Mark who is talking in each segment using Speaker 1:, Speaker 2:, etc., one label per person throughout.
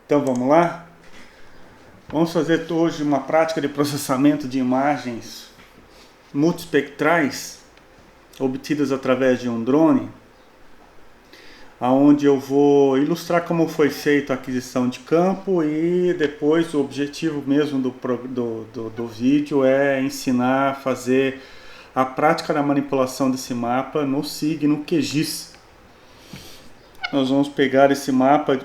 Speaker 1: Então vamos lá? Vamos fazer hoje uma prática de processamento de imagens multispectrais obtidas através de um drone, onde eu vou ilustrar como foi feita a aquisição de campo e depois o objetivo mesmo do vídeo é ensinar a fazer a prática da manipulação desse mapa no signo QGIS. Nós vamos pegar esse mapa,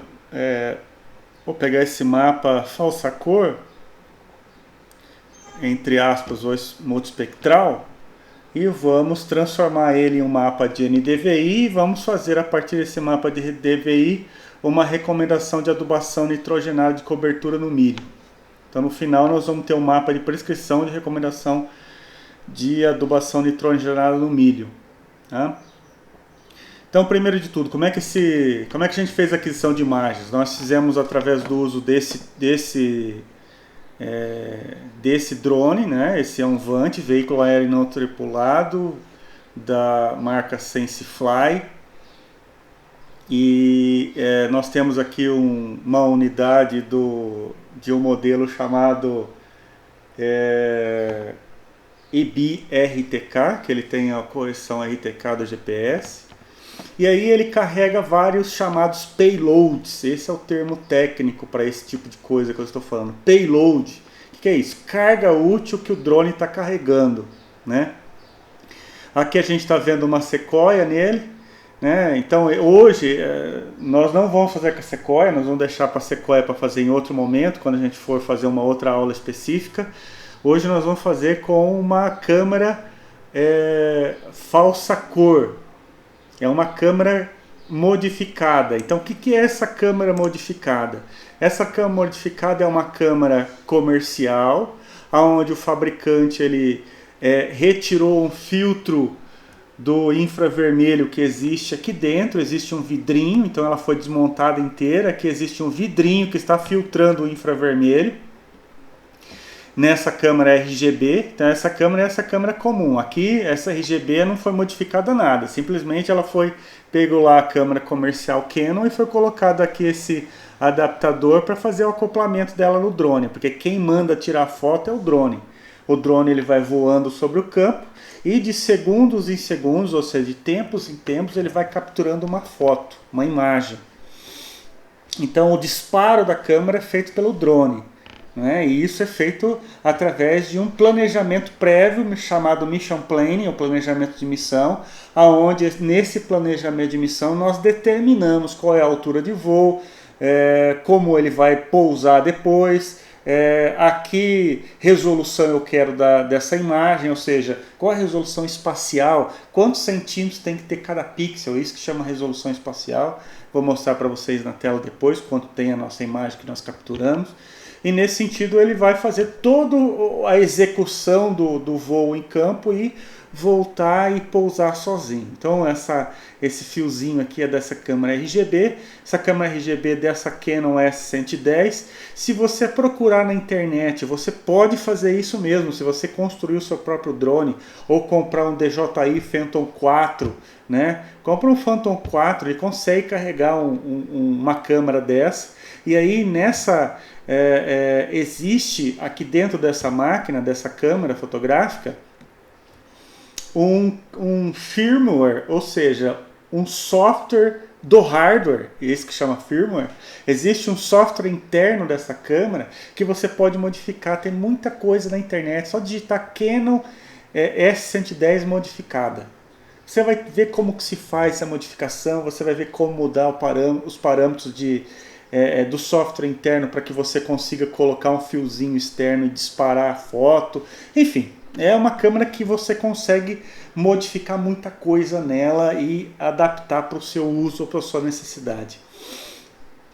Speaker 1: vou pegar esse mapa falsa cor, entre aspas, ou multispectral, e vamos transformar ele em um mapa de NDVI e vamos fazer a partir desse mapa de DVI uma recomendação de adubação nitrogenada de cobertura no milho. Então no final nós vamos ter um mapa de prescrição de recomendação de adubação nitrogenada no milho. Tá? Então, primeiro de tudo, como é que a gente fez a aquisição de imagens? Nós fizemos através do uso desse drone, né? Esse é um VANT, veículo aéreo não tripulado, da marca SenseFly. E nós temos aqui uma unidade de um modelo chamado IBRTK, que ele tem a correção RTK do GPS. E aí ele carrega vários chamados payloads. Esse é o termo técnico para esse tipo de coisa que eu estou falando. Payload. O que é isso? Carga útil que o drone está carregando, né? Aqui a gente está vendo uma Sequoia nele, né? Então hoje nós não vamos fazer com a Sequoia, nós vamos deixar para a Sequoia para fazer em outro momento, quando a gente for fazer uma outra aula específica. Hoje nós vamos fazer com uma câmera falsa cor. É uma câmera modificada. Então, o que é essa câmera modificada? Essa câmera modificada é uma câmera comercial, onde o fabricante ele retirou um filtro do infravermelho que existe aqui dentro. Existe um vidrinho, então ela foi desmontada inteira. Aqui existe um vidrinho que está filtrando o infravermelho. Nessa câmera RGB, então essa câmera é essa câmera comum. Aqui essa RGB não foi modificada nada, simplesmente ela pegou lá a câmera comercial Canon e foi colocado aqui esse adaptador para fazer o acoplamento dela no drone, porque quem manda tirar foto é o drone. O drone ele vai voando sobre o campo e de segundos em segundos, ou seja, de tempos em tempos, ele vai capturando uma foto, uma imagem. Então o disparo da câmera é feito pelo drone. Né? E isso é feito através de um planejamento prévio chamado Mission Planning, o planejamento de missão, onde nesse planejamento de missão nós determinamos qual é a altura de voo, como ele vai pousar depois, a que resolução eu quero dessa imagem, ou seja, qual a resolução espacial, quantos centímetros tem que ter cada pixel, isso que chama resolução espacial. Vou mostrar para vocês na tela depois quanto tem a nossa imagem que nós capturamos. E nesse sentido ele vai fazer toda a execução do voo em campo e voltar e pousar sozinho. Então esse fiozinho aqui é dessa câmera RGB. Essa câmera RGB dessa Canon S110. Se você procurar na internet, você pode fazer isso mesmo. Se você construir o seu próprio drone ou comprar um DJI Phantom 4, né? Compra um Phantom 4 e consegue carregar uma câmera dessa. E aí existe aqui dentro dessa máquina, dessa câmera fotográfica, um firmware, ou seja, um software do hardware, esse que chama firmware. Existe um software interno dessa câmera que você pode modificar, tem muita coisa na internet, só digitar Canon S110 modificada. Você vai ver como que se faz essa modificação, você vai ver como mudar os parâmetros do software interno para que você consiga colocar um fiozinho externo e disparar a foto. Enfim, é uma câmera que você consegue modificar muita coisa nela e adaptar para o seu uso ou para a sua necessidade.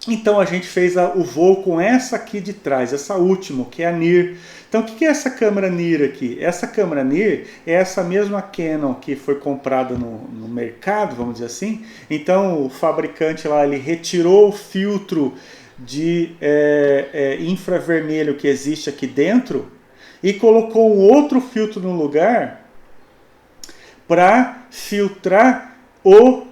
Speaker 1: Então a gente fez o voo com essa aqui de trás, essa última, que é a NIR. Então o que é essa câmera NIR aqui? Essa câmera NIR é essa mesma Canon que foi comprada no mercado, vamos dizer assim. Então o fabricante lá ele retirou o filtro de infravermelho que existe aqui dentro e colocou um outro filtro no lugar para filtrar o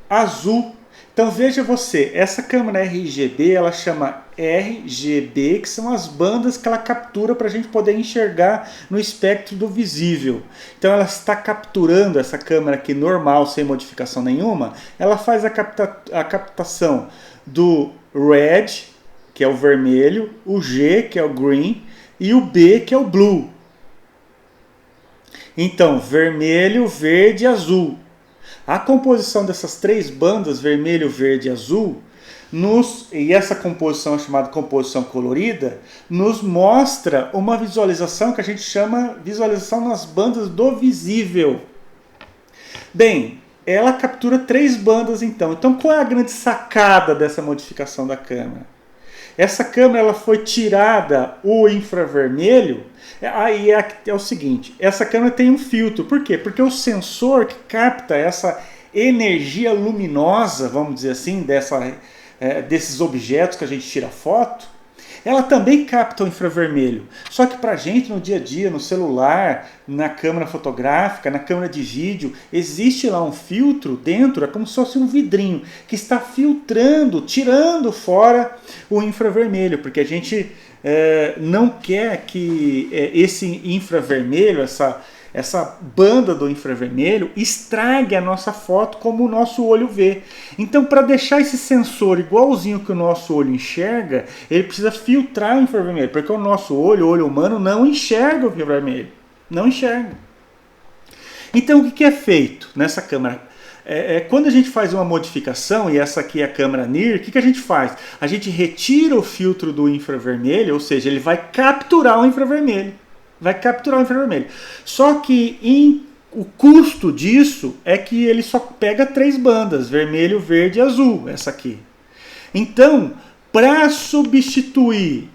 Speaker 1: azul. Então veja você, essa câmera RGB, ela chama RGB, que são as bandas que ela captura para a gente poder enxergar no espectro do visível. Então ela está capturando, essa câmera aqui normal, sem modificação nenhuma, ela faz a captação do red, que é o vermelho, o G, que é o green, e o B, que é o blue. Então, vermelho, verde e azul. A composição dessas três bandas, vermelho, verde e azul, e essa composição é chamada composição colorida, nos mostra uma visualização que a gente chama visualização nas bandas do visível. Bem, ela captura três bandas então. Então qual é a grande sacada dessa modificação da câmera? Essa câmera ela foi tirada o infravermelho. Aí é o seguinte, essa câmera tem um filtro. Por quê? Porque o sensor que capta essa energia luminosa, vamos dizer assim, desses objetos que a gente tira foto, ela também capta o infravermelho. Só que para a gente no dia a dia, no celular, na câmera fotográfica, na câmera de vídeo, existe lá um filtro dentro, é como se fosse um vidrinho, que está filtrando, tirando fora o infravermelho, porque a gente não quer que esse infravermelho, essa banda do infravermelho estrague a nossa foto como o nosso olho vê. Então, para deixar esse sensor igualzinho que o nosso olho enxerga, ele precisa filtrar o infravermelho, porque o nosso olho, o olho humano, não enxerga o infravermelho. Não enxerga. Então, o que é feito nessa câmera? Quando a gente faz uma modificação, e essa aqui é a câmera NIR, o que a gente faz? A gente retira o filtro do infravermelho, ou seja, ele vai capturar o infravermelho. Vai capturar o infravermelho. Só que o custo disso é que ele só pega três bandas, vermelho, verde e azul, essa aqui. Então, para substituir,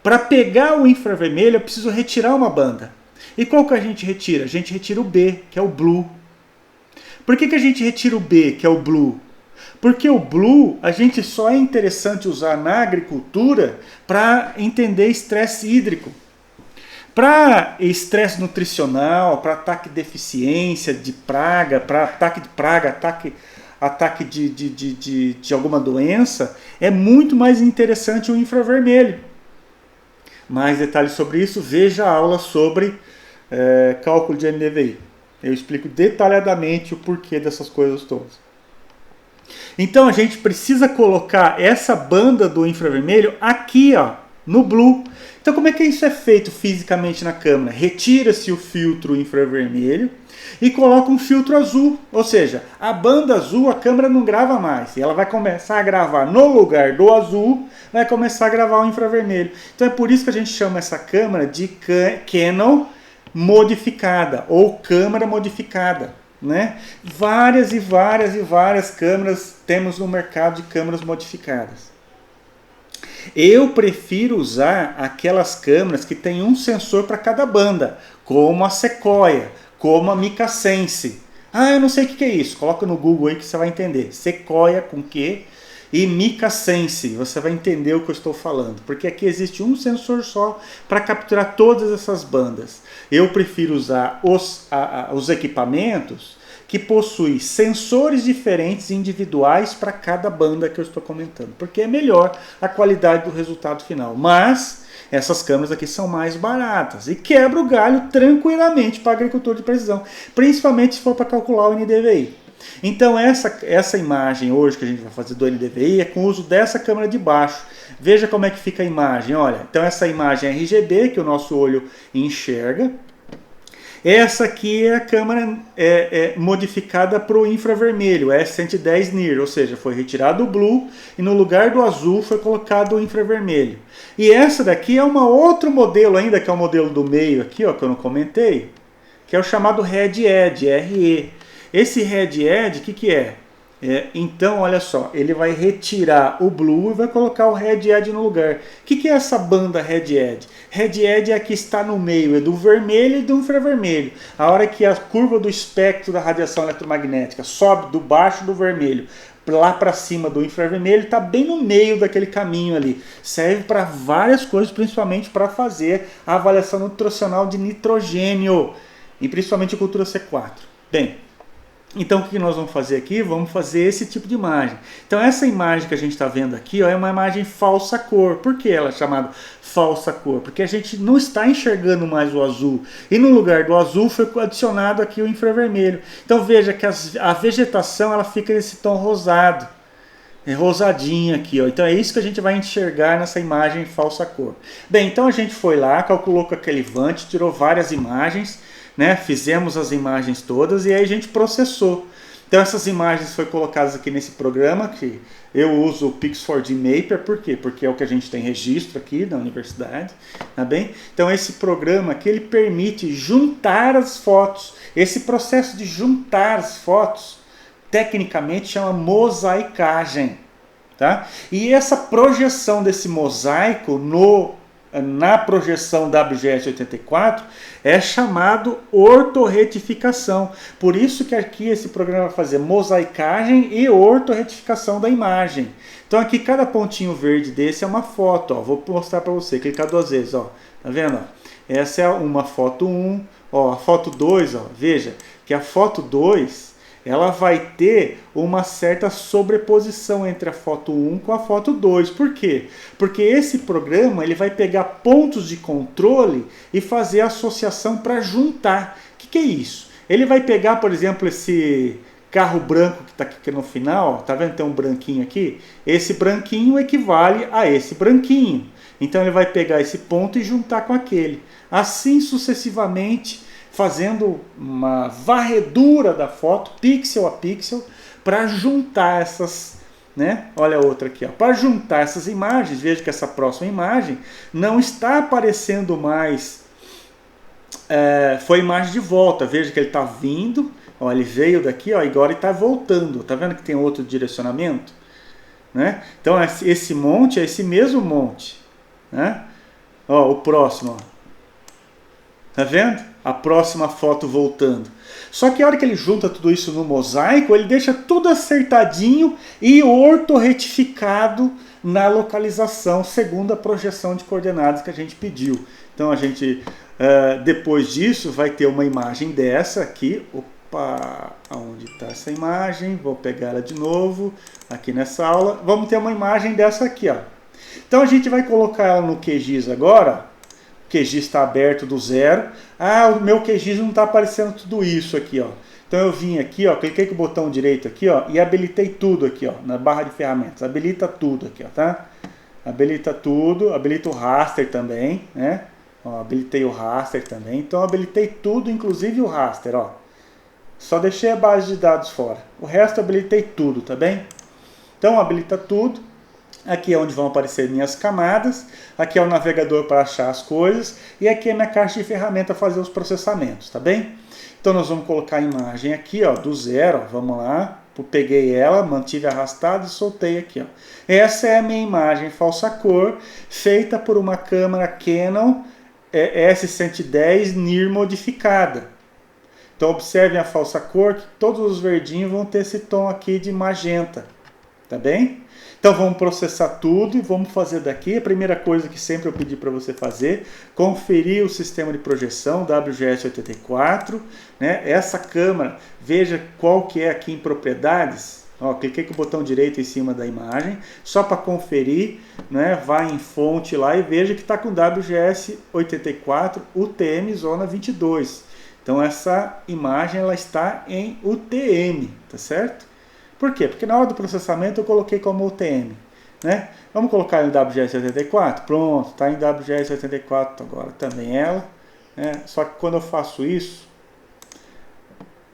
Speaker 1: para pegar o infravermelho, eu preciso retirar uma banda. E qual que a gente retira? A gente retira o B, que é o blue. Por que a gente retira o B, que é o blue? Porque o blue, a gente só é interessante usar na agricultura para entender estresse hídrico. Para estresse nutricional, para ataque de deficiência, de praga, para ataque de praga, ataque de alguma doença, é muito mais interessante o infravermelho. Mais detalhes sobre isso, veja a aula sobre cálculo de NDVI. Eu explico detalhadamente o porquê dessas coisas todas. Então a gente precisa colocar essa banda do infravermelho aqui, ó, no blue. Então como é que isso é feito fisicamente na câmera? Retira-se o filtro infravermelho e coloca um filtro azul. Ou seja, a banda azul a câmera não grava mais. E ela vai começar a gravar no lugar do azul, vai começar a gravar o infravermelho. Então é por isso que a gente chama essa câmera de Canon modificada ou câmera modificada, né? Várias e várias câmeras temos no mercado de câmeras modificadas. Eu prefiro usar aquelas câmeras que tem um sensor para cada banda, como a Sequoia, como a Micasense. Ah, eu não sei o que é isso. Coloca no Google aí que você vai entender. Sequoia com Q e Micasense. Você vai entender o que eu estou falando. Porque aqui existe um sensor só para capturar todas essas bandas. Eu prefiro usar os equipamentos que possuem sensores diferentes individuais para cada banda que eu estou comentando. Porque é melhor a qualidade do resultado final. Mas essas câmeras aqui são mais baratas e quebra o galho tranquilamente para agricultor de precisão. Principalmente se for para calcular o NDVI. Então essa imagem hoje que a gente vai fazer do NDVI é com o uso dessa câmera de baixo. Veja como é que fica a imagem. Olha, então essa imagem é RGB que o nosso olho enxerga. Essa aqui é a câmera modificada para o infravermelho, S110 NIR, ou seja, foi retirado o blue e no lugar do azul foi colocado o infravermelho. E essa daqui é um outro modelo ainda, que é o modelo do meio aqui, ó, que eu não comentei, que é o chamado Red Edge, RE. Esse Red Edge, o que é? Então, olha só, ele vai retirar o blue e vai colocar o Red Edge no lugar. O que é essa banda Red Edge? Red Edge é a que está no meio, é do vermelho e do infravermelho. A hora que a curva do espectro da radiação eletromagnética sobe do baixo do vermelho lá para cima do infravermelho, está bem no meio daquele caminho ali. Serve para várias coisas, principalmente para fazer a avaliação nutricional de nitrogênio, e principalmente a cultura C4. Bem, Então o que nós vamos fazer aqui? Vamos fazer esse tipo de imagem. Então essa imagem que a gente está vendo aqui, ó, é uma imagem falsa cor. Por que ela é chamada falsa cor? Porque a gente não está enxergando mais o azul. E no lugar do azul foi adicionado aqui o infravermelho. Então veja que a vegetação ela fica nesse tom rosado. É rosadinha aqui, ó. Então é isso que a gente vai enxergar nessa imagem falsa cor. Bem, então a gente foi lá, calculou com aquele Vant, tirou várias imagens, né? Fizemos as imagens todas e aí a gente processou. Então essas imagens foram colocadas aqui nesse programa, que eu uso o Pix4D Mapper, por quê? Porque é o que a gente tem registro aqui na universidade, tá bem? Então esse programa aqui, ele permite juntar as fotos. Esse processo de juntar as fotos, tecnicamente chama mosaicagem, tá? E essa projeção desse mosaico na projeção WGS84 é chamado ortorretificação. Por isso que aqui esse programa vai fazer mosaicagem e ortorretificação da imagem. Então aqui cada pontinho verde desse é uma foto, ó. Vou mostrar para você, clicar duas vezes, ó. Tá vendo? Ó? Essa é uma foto 1, ó, a foto 2, ó. Veja que a foto 2 ela vai ter uma certa sobreposição entre a foto 1 com a foto 2. Por quê? Porque esse programa ele vai pegar pontos de controle e fazer associação para juntar. O que é isso? Ele vai pegar, por exemplo, esse carro branco que está aqui no final, ó, tá vendo? Tem um branquinho aqui. Esse branquinho equivale a esse branquinho. Então ele vai pegar esse ponto e juntar com aquele. Assim sucessivamente, fazendo uma varredura da foto, pixel a pixel, para juntar essas, né? Olha a outra aqui, ó. Para juntar essas imagens, veja que essa próxima imagem não está aparecendo mais, foi imagem de volta, veja que ele está vindo, ó, ele veio daqui, ó, agora ele está voltando, tá vendo que tem outro direcionamento? Né? Então esse monte é esse mesmo monte, né? Ó, o próximo, ó. Tá vendo? A próxima foto voltando. Só que a hora que ele junta tudo isso no mosaico, ele deixa tudo acertadinho e ortorretificado na localização, segundo a projeção de coordenadas que a gente pediu. Então a gente, depois disso, vai ter uma imagem dessa aqui. Opa, aonde está essa imagem? Vou pegar ela de novo, aqui nessa aula. Vamos ter uma imagem dessa aqui, ó. Então a gente vai colocar ela no QGIS agora. O QGIS está aberto do zero. Ah, o meu QGIS não está aparecendo tudo isso aqui, ó. Então eu vim aqui, ó, cliquei com o botão direito aqui, ó, e habilitei tudo aqui, ó, na barra de ferramentas. Habilita tudo aqui, ó, tá? Habilita tudo, habilita o raster também, né? Ó, habilitei o raster também. Então habilitei tudo, inclusive o raster, ó. Só deixei a base de dados fora. O resto habilitei tudo, tá bem? Então habilita tudo. Aqui é onde vão aparecer minhas camadas, aqui é o navegador para achar as coisas, e aqui é minha caixa de ferramenta para fazer os processamentos, tá bem? Então nós vamos colocar a imagem aqui, ó, do zero, ó, vamos lá, peguei ela, mantive arrastado e soltei aqui, ó. Essa é a minha imagem falsa cor, feita por uma câmera Canon S110 NIR modificada. Então observem a falsa cor, que todos os verdinhos vão ter esse tom aqui de magenta, tá bem? Então vamos processar tudo e vamos fazer daqui. A primeira coisa que sempre eu pedi para você fazer, conferir o sistema de projeção WGS84, né? Essa câmera, veja qual que é aqui em propriedades. Ó, cliquei com o botão direito em cima da imagem, só para conferir, né? Vai em fonte lá e veja que está com WGS84 UTM Zona 22. Então essa imagem ela está em UTM, tá certo? Por quê? Porque na hora do processamento eu coloquei como UTM, né? Vamos colocar em WGS84? Pronto, está em WGS84 agora também ela, né? Só que quando eu faço isso,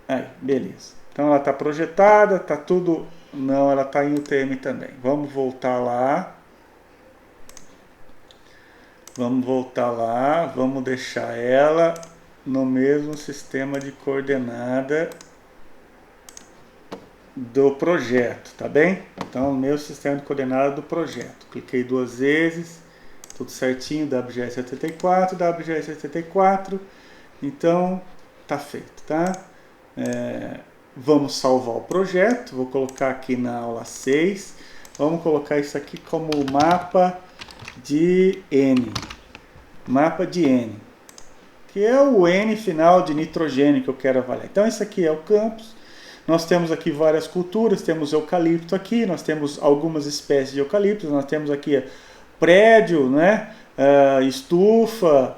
Speaker 1: aí, beleza. Então ela está projetada, está tudo... Não, ela está em UTM também. Vamos voltar lá. Vamos deixar ela no mesmo sistema de coordenada do projeto, tá bem? Então, o meu sistema de coordenada do projeto. Cliquei duas vezes, tudo certinho, WGS84, WGS84. Então, tá feito, tá? Vamos salvar o projeto, vou colocar aqui na aula 6. Vamos colocar isso aqui como mapa de N. Mapa de N, que é o N final de nitrogênio que eu quero avaliar. Então, isso aqui é o campus. Nós temos aqui várias culturas, temos eucalipto aqui, nós temos algumas espécies de eucalipto, nós temos aqui prédio, né? Estufa,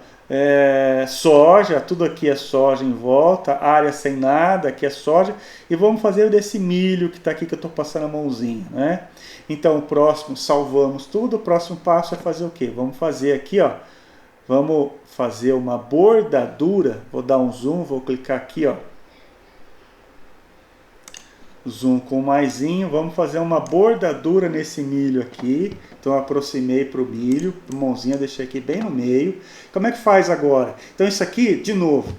Speaker 1: soja, tudo aqui é soja em volta, área sem nada, aqui é soja, e vamos fazer desse milho que está aqui que eu estou passando a mãozinha, né? Então o próximo, salvamos tudo, o próximo passo é fazer o quê? Vamos fazer aqui, ó, vamos fazer uma bordadura, vou dar um zoom, vou clicar aqui, ó, zoom com maisinho, vamos fazer uma bordadura nesse milho aqui. Então eu aproximei para o milho, a mãozinha deixei aqui bem no meio. Como é que faz agora? Então isso aqui, de novo,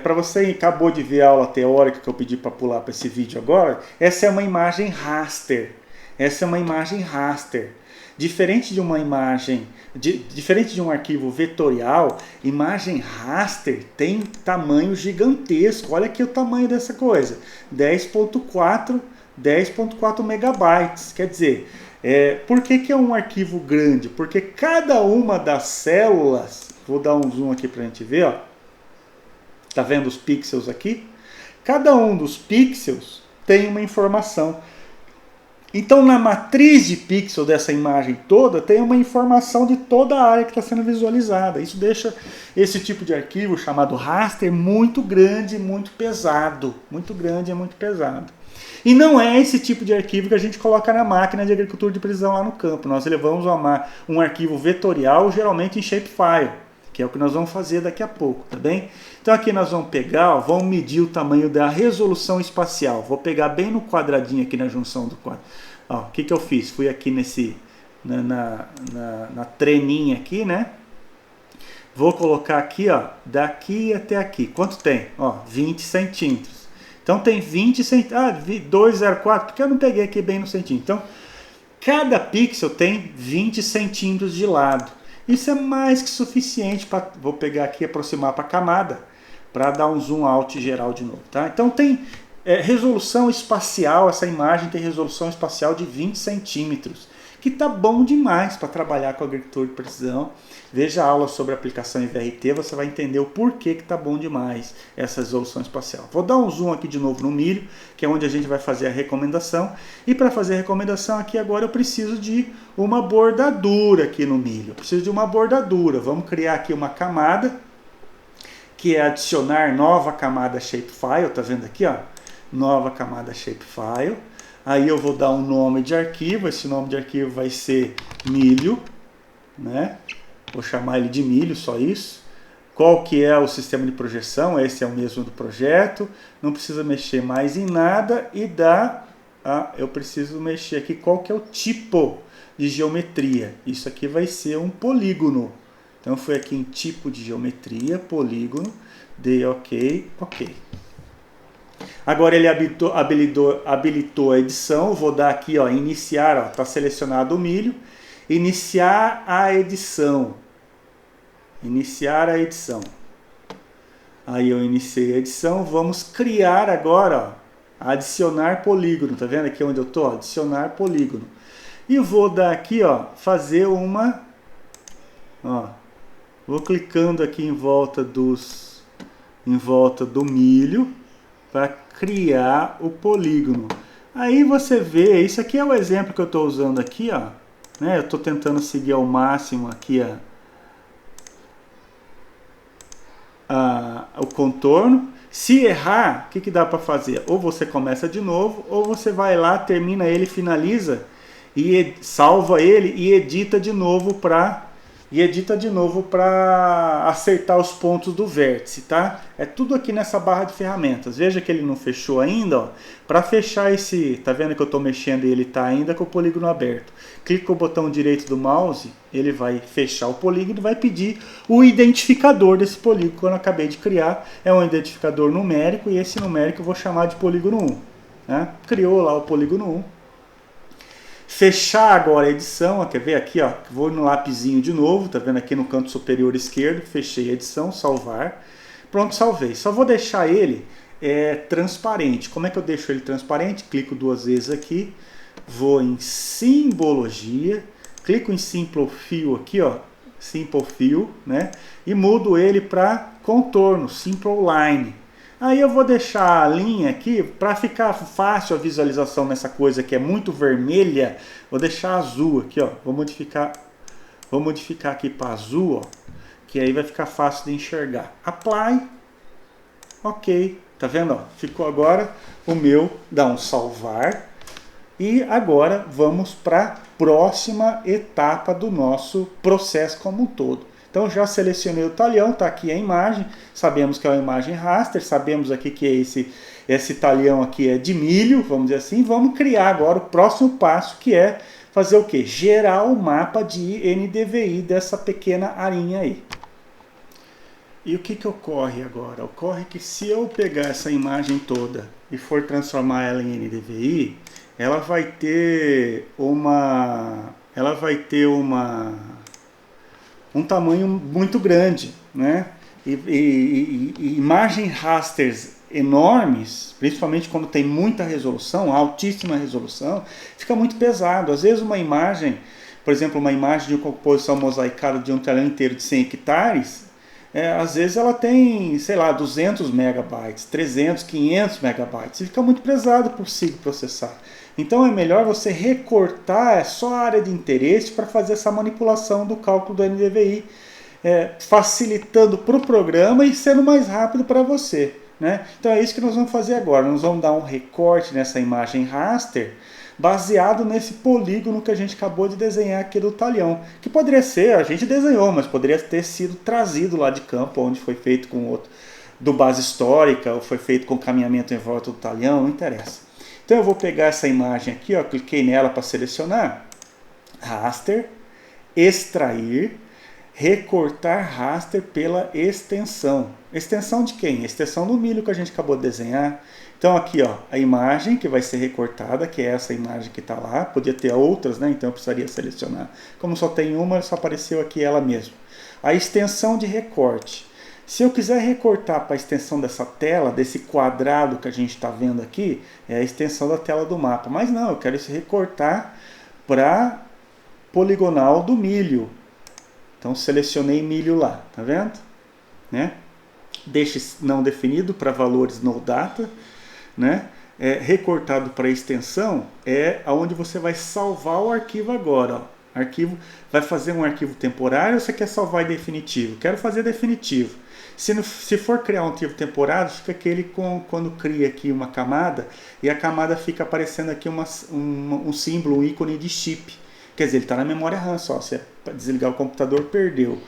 Speaker 1: para você que acabou de ver a aula teórica que eu pedi para pular para esse vídeo agora, essa é uma imagem raster. Essa é uma imagem raster. Diferente de uma imagem, diferente de um arquivo vetorial, imagem raster tem tamanho gigantesco. Olha aqui o tamanho dessa coisa, 10.4 megabytes. Quer dizer, por que é um arquivo grande? Porque cada uma das células, vou dar um zoom aqui para a gente ver, ó. Tá vendo os pixels aqui? Cada um dos pixels tem uma informação. Então, na matriz de pixel dessa imagem toda, tem uma informação de toda a área que está sendo visualizada. Isso deixa esse tipo de arquivo, chamado raster, muito grande e muito pesado. Muito grande e muito pesado. E não é esse tipo de arquivo que a gente coloca na máquina de agricultura de precisão lá no campo. Nós levamos um arquivo vetorial, geralmente em shapefile, que é o que nós vamos fazer daqui a pouco, tá bem? Então aqui nós vamos pegar, ó, vamos medir o tamanho da resolução espacial. Vou pegar bem no quadradinho aqui na junção do quadro. Ó, o que eu fiz? Fui aqui na treninha aqui, né? Vou colocar aqui, ó, daqui até aqui. Quanto tem? Ó, 20 centímetros. Então tem 20 centímetros. 204, porque eu não peguei aqui bem no centímetro. Então, cada pixel tem 20 centímetros de lado. Isso é mais que suficiente para... Vou pegar aqui e aproximar para a camada, para dar um zoom out geral de novo, tá? Então tem resolução espacial, essa imagem tem resolução espacial de 20 centímetros, que tá bom demais para trabalhar com agricultura de precisão. Veja a aula sobre aplicação em VRT, você vai entender o porquê que tá bom demais essa resolução espacial. Vou dar um zoom aqui de novo no milho, que é onde a gente vai fazer a recomendação. E para fazer a recomendação aqui agora eu preciso de uma bordadura aqui no milho. Eu preciso de uma bordadura. Vamos criar aqui uma camada, que é adicionar nova camada shapefile, tá vendo aqui, ó? Nova camada shapefile. Aí eu vou dar um nome de arquivo, esse nome de arquivo vai ser milho, né? Vou chamar ele de milho, só isso. Qual que é o sistema de projeção? Esse é o mesmo do projeto. Não precisa mexer mais em nada e eu preciso mexer aqui qual que é o tipo de geometria. Isso aqui vai ser um polígono. Então eu fui aqui em tipo de geometria, polígono, dei OK, OK. Agora ele habilitou a edição, vou dar aqui, ó, iniciar, está selecionado o milho, iniciar a edição. Iniciar a edição. Aí eu iniciei a edição, vamos criar agora, ó, adicionar polígono, tá vendo aqui onde eu estou? Adicionar polígono. E vou dar aqui, ó, fazer uma, ó, vou clicando aqui em volta do milho, para criar o polígono. Aí você vê, isso aqui é o exemplo que eu estou usando aqui, ó, né? Eu estou tentando seguir ao máximo aqui o contorno. Se errar, o que dá para fazer? Ou você começa de novo, ou você vai lá, termina ele, finaliza, e salva ele e edita de novo para acertar os pontos do vértice, tá? É tudo aqui nessa barra de ferramentas. Veja que ele não fechou ainda, ó. Para fechar esse, tá vendo que eu estou mexendo e ele está ainda com o polígono aberto. Clica com o botão direito do mouse, ele vai fechar o polígono e vai pedir o identificador desse polígono que eu acabei de criar. É um identificador numérico e esse numérico eu vou chamar de polígono 1. Né? Criou lá o polígono 1. Fechar agora a edição, ó, quer ver aqui, ó, vou no lapisinho de novo, tá vendo aqui no canto superior esquerdo, fechei a edição, salvar, pronto, salvei. Só vou deixar ele transparente. Como é que eu deixo ele transparente? Clico duas vezes aqui, vou em simbologia, clico em Simple Fill aqui, ó, Simple Fill, né, e mudo ele para contorno, Simple Line. Aí eu vou deixar a linha aqui, para ficar fácil a visualização nessa coisa que é muito vermelha, vou deixar azul aqui, ó. Vou modificar aqui para azul, ó, que aí vai ficar fácil de enxergar. Apply, ok, tá vendo? Ó? Ficou agora o meu, dá um salvar. E agora vamos para a próxima etapa do nosso processo como um todo. Então já selecionei o talhão, está aqui a imagem, sabemos que é uma imagem raster, sabemos aqui que esse talhão aqui é de milho, vamos dizer assim. Vamos criar agora o próximo passo, que é fazer o quê? Gerar o mapa de NDVI dessa pequena arinha aí. E o que ocorre agora? Ocorre que se eu pegar essa imagem toda e for transformar ela em NDVI, ela vai ter um tamanho muito grande, né? E imagens rasters enormes, principalmente quando tem muita resolução, altíssima resolução, fica muito pesado. Às vezes uma imagem, por exemplo, uma imagem de uma composição mosaicada de um talhão inteiro de 100 hectares, às vezes ela tem, sei lá, 200 megabytes, 300, 500 megabytes, e fica muito pesado para o SIG processar. Então é melhor você recortar só a área de interesse para fazer essa manipulação do cálculo do NDVI, facilitando para o programa e sendo mais rápido para você, né? Então é isso que nós vamos fazer agora. Nós vamos dar um recorte nessa imagem raster, baseado nesse polígono que a gente acabou de desenhar aqui do talhão. Que poderia ser, a gente desenhou, mas poderia ter sido trazido lá de campo, onde foi feito com outro, do base histórica, ou foi feito com caminhamento em volta do talhão, não interessa. Então eu vou pegar essa imagem aqui, ó, cliquei nela para selecionar, raster, extrair, recortar raster pela extensão. Extensão de quem? Extensão do milho que a gente acabou de desenhar. Então aqui, ó, a imagem que vai ser recortada, que é essa imagem que está lá, podia ter outras, né? Então eu precisaria selecionar. Como só tem uma, só apareceu aqui ela mesma. A extensão de recorte. Se eu quiser recortar para a extensão dessa tela, desse quadrado que a gente está vendo aqui, é a extensão da tela do mapa. Mas não, eu quero recortar para poligonal do milho. Então selecionei milho lá, tá vendo? Né? Deixe não definido para valores no data, né? Recortado para extensão é onde você vai salvar o arquivo agora, ó. Arquivo, vai fazer um arquivo temporário ou você quer salvar em definitivo? Quero fazer definitivo. Se for criar um arquivo temporário, fica aquele quando cria aqui uma camada e a camada fica aparecendo aqui um símbolo, um ícone de chip. Quer dizer, ele está na memória RAM só, se desligar o computador, perdeu.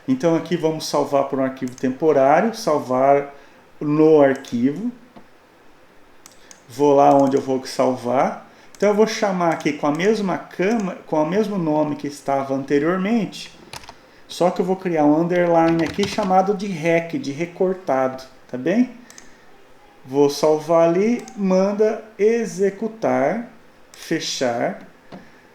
Speaker 1: Então aqui vamos salvar por um arquivo temporário, salvar no arquivo. Vou lá onde eu vou salvar. Então eu vou chamar aqui com a mesma com o mesmo nome que estava anteriormente, só que eu vou criar um underline aqui chamado de rec, de recortado, tá bem? Vou salvar ali, manda executar, fechar.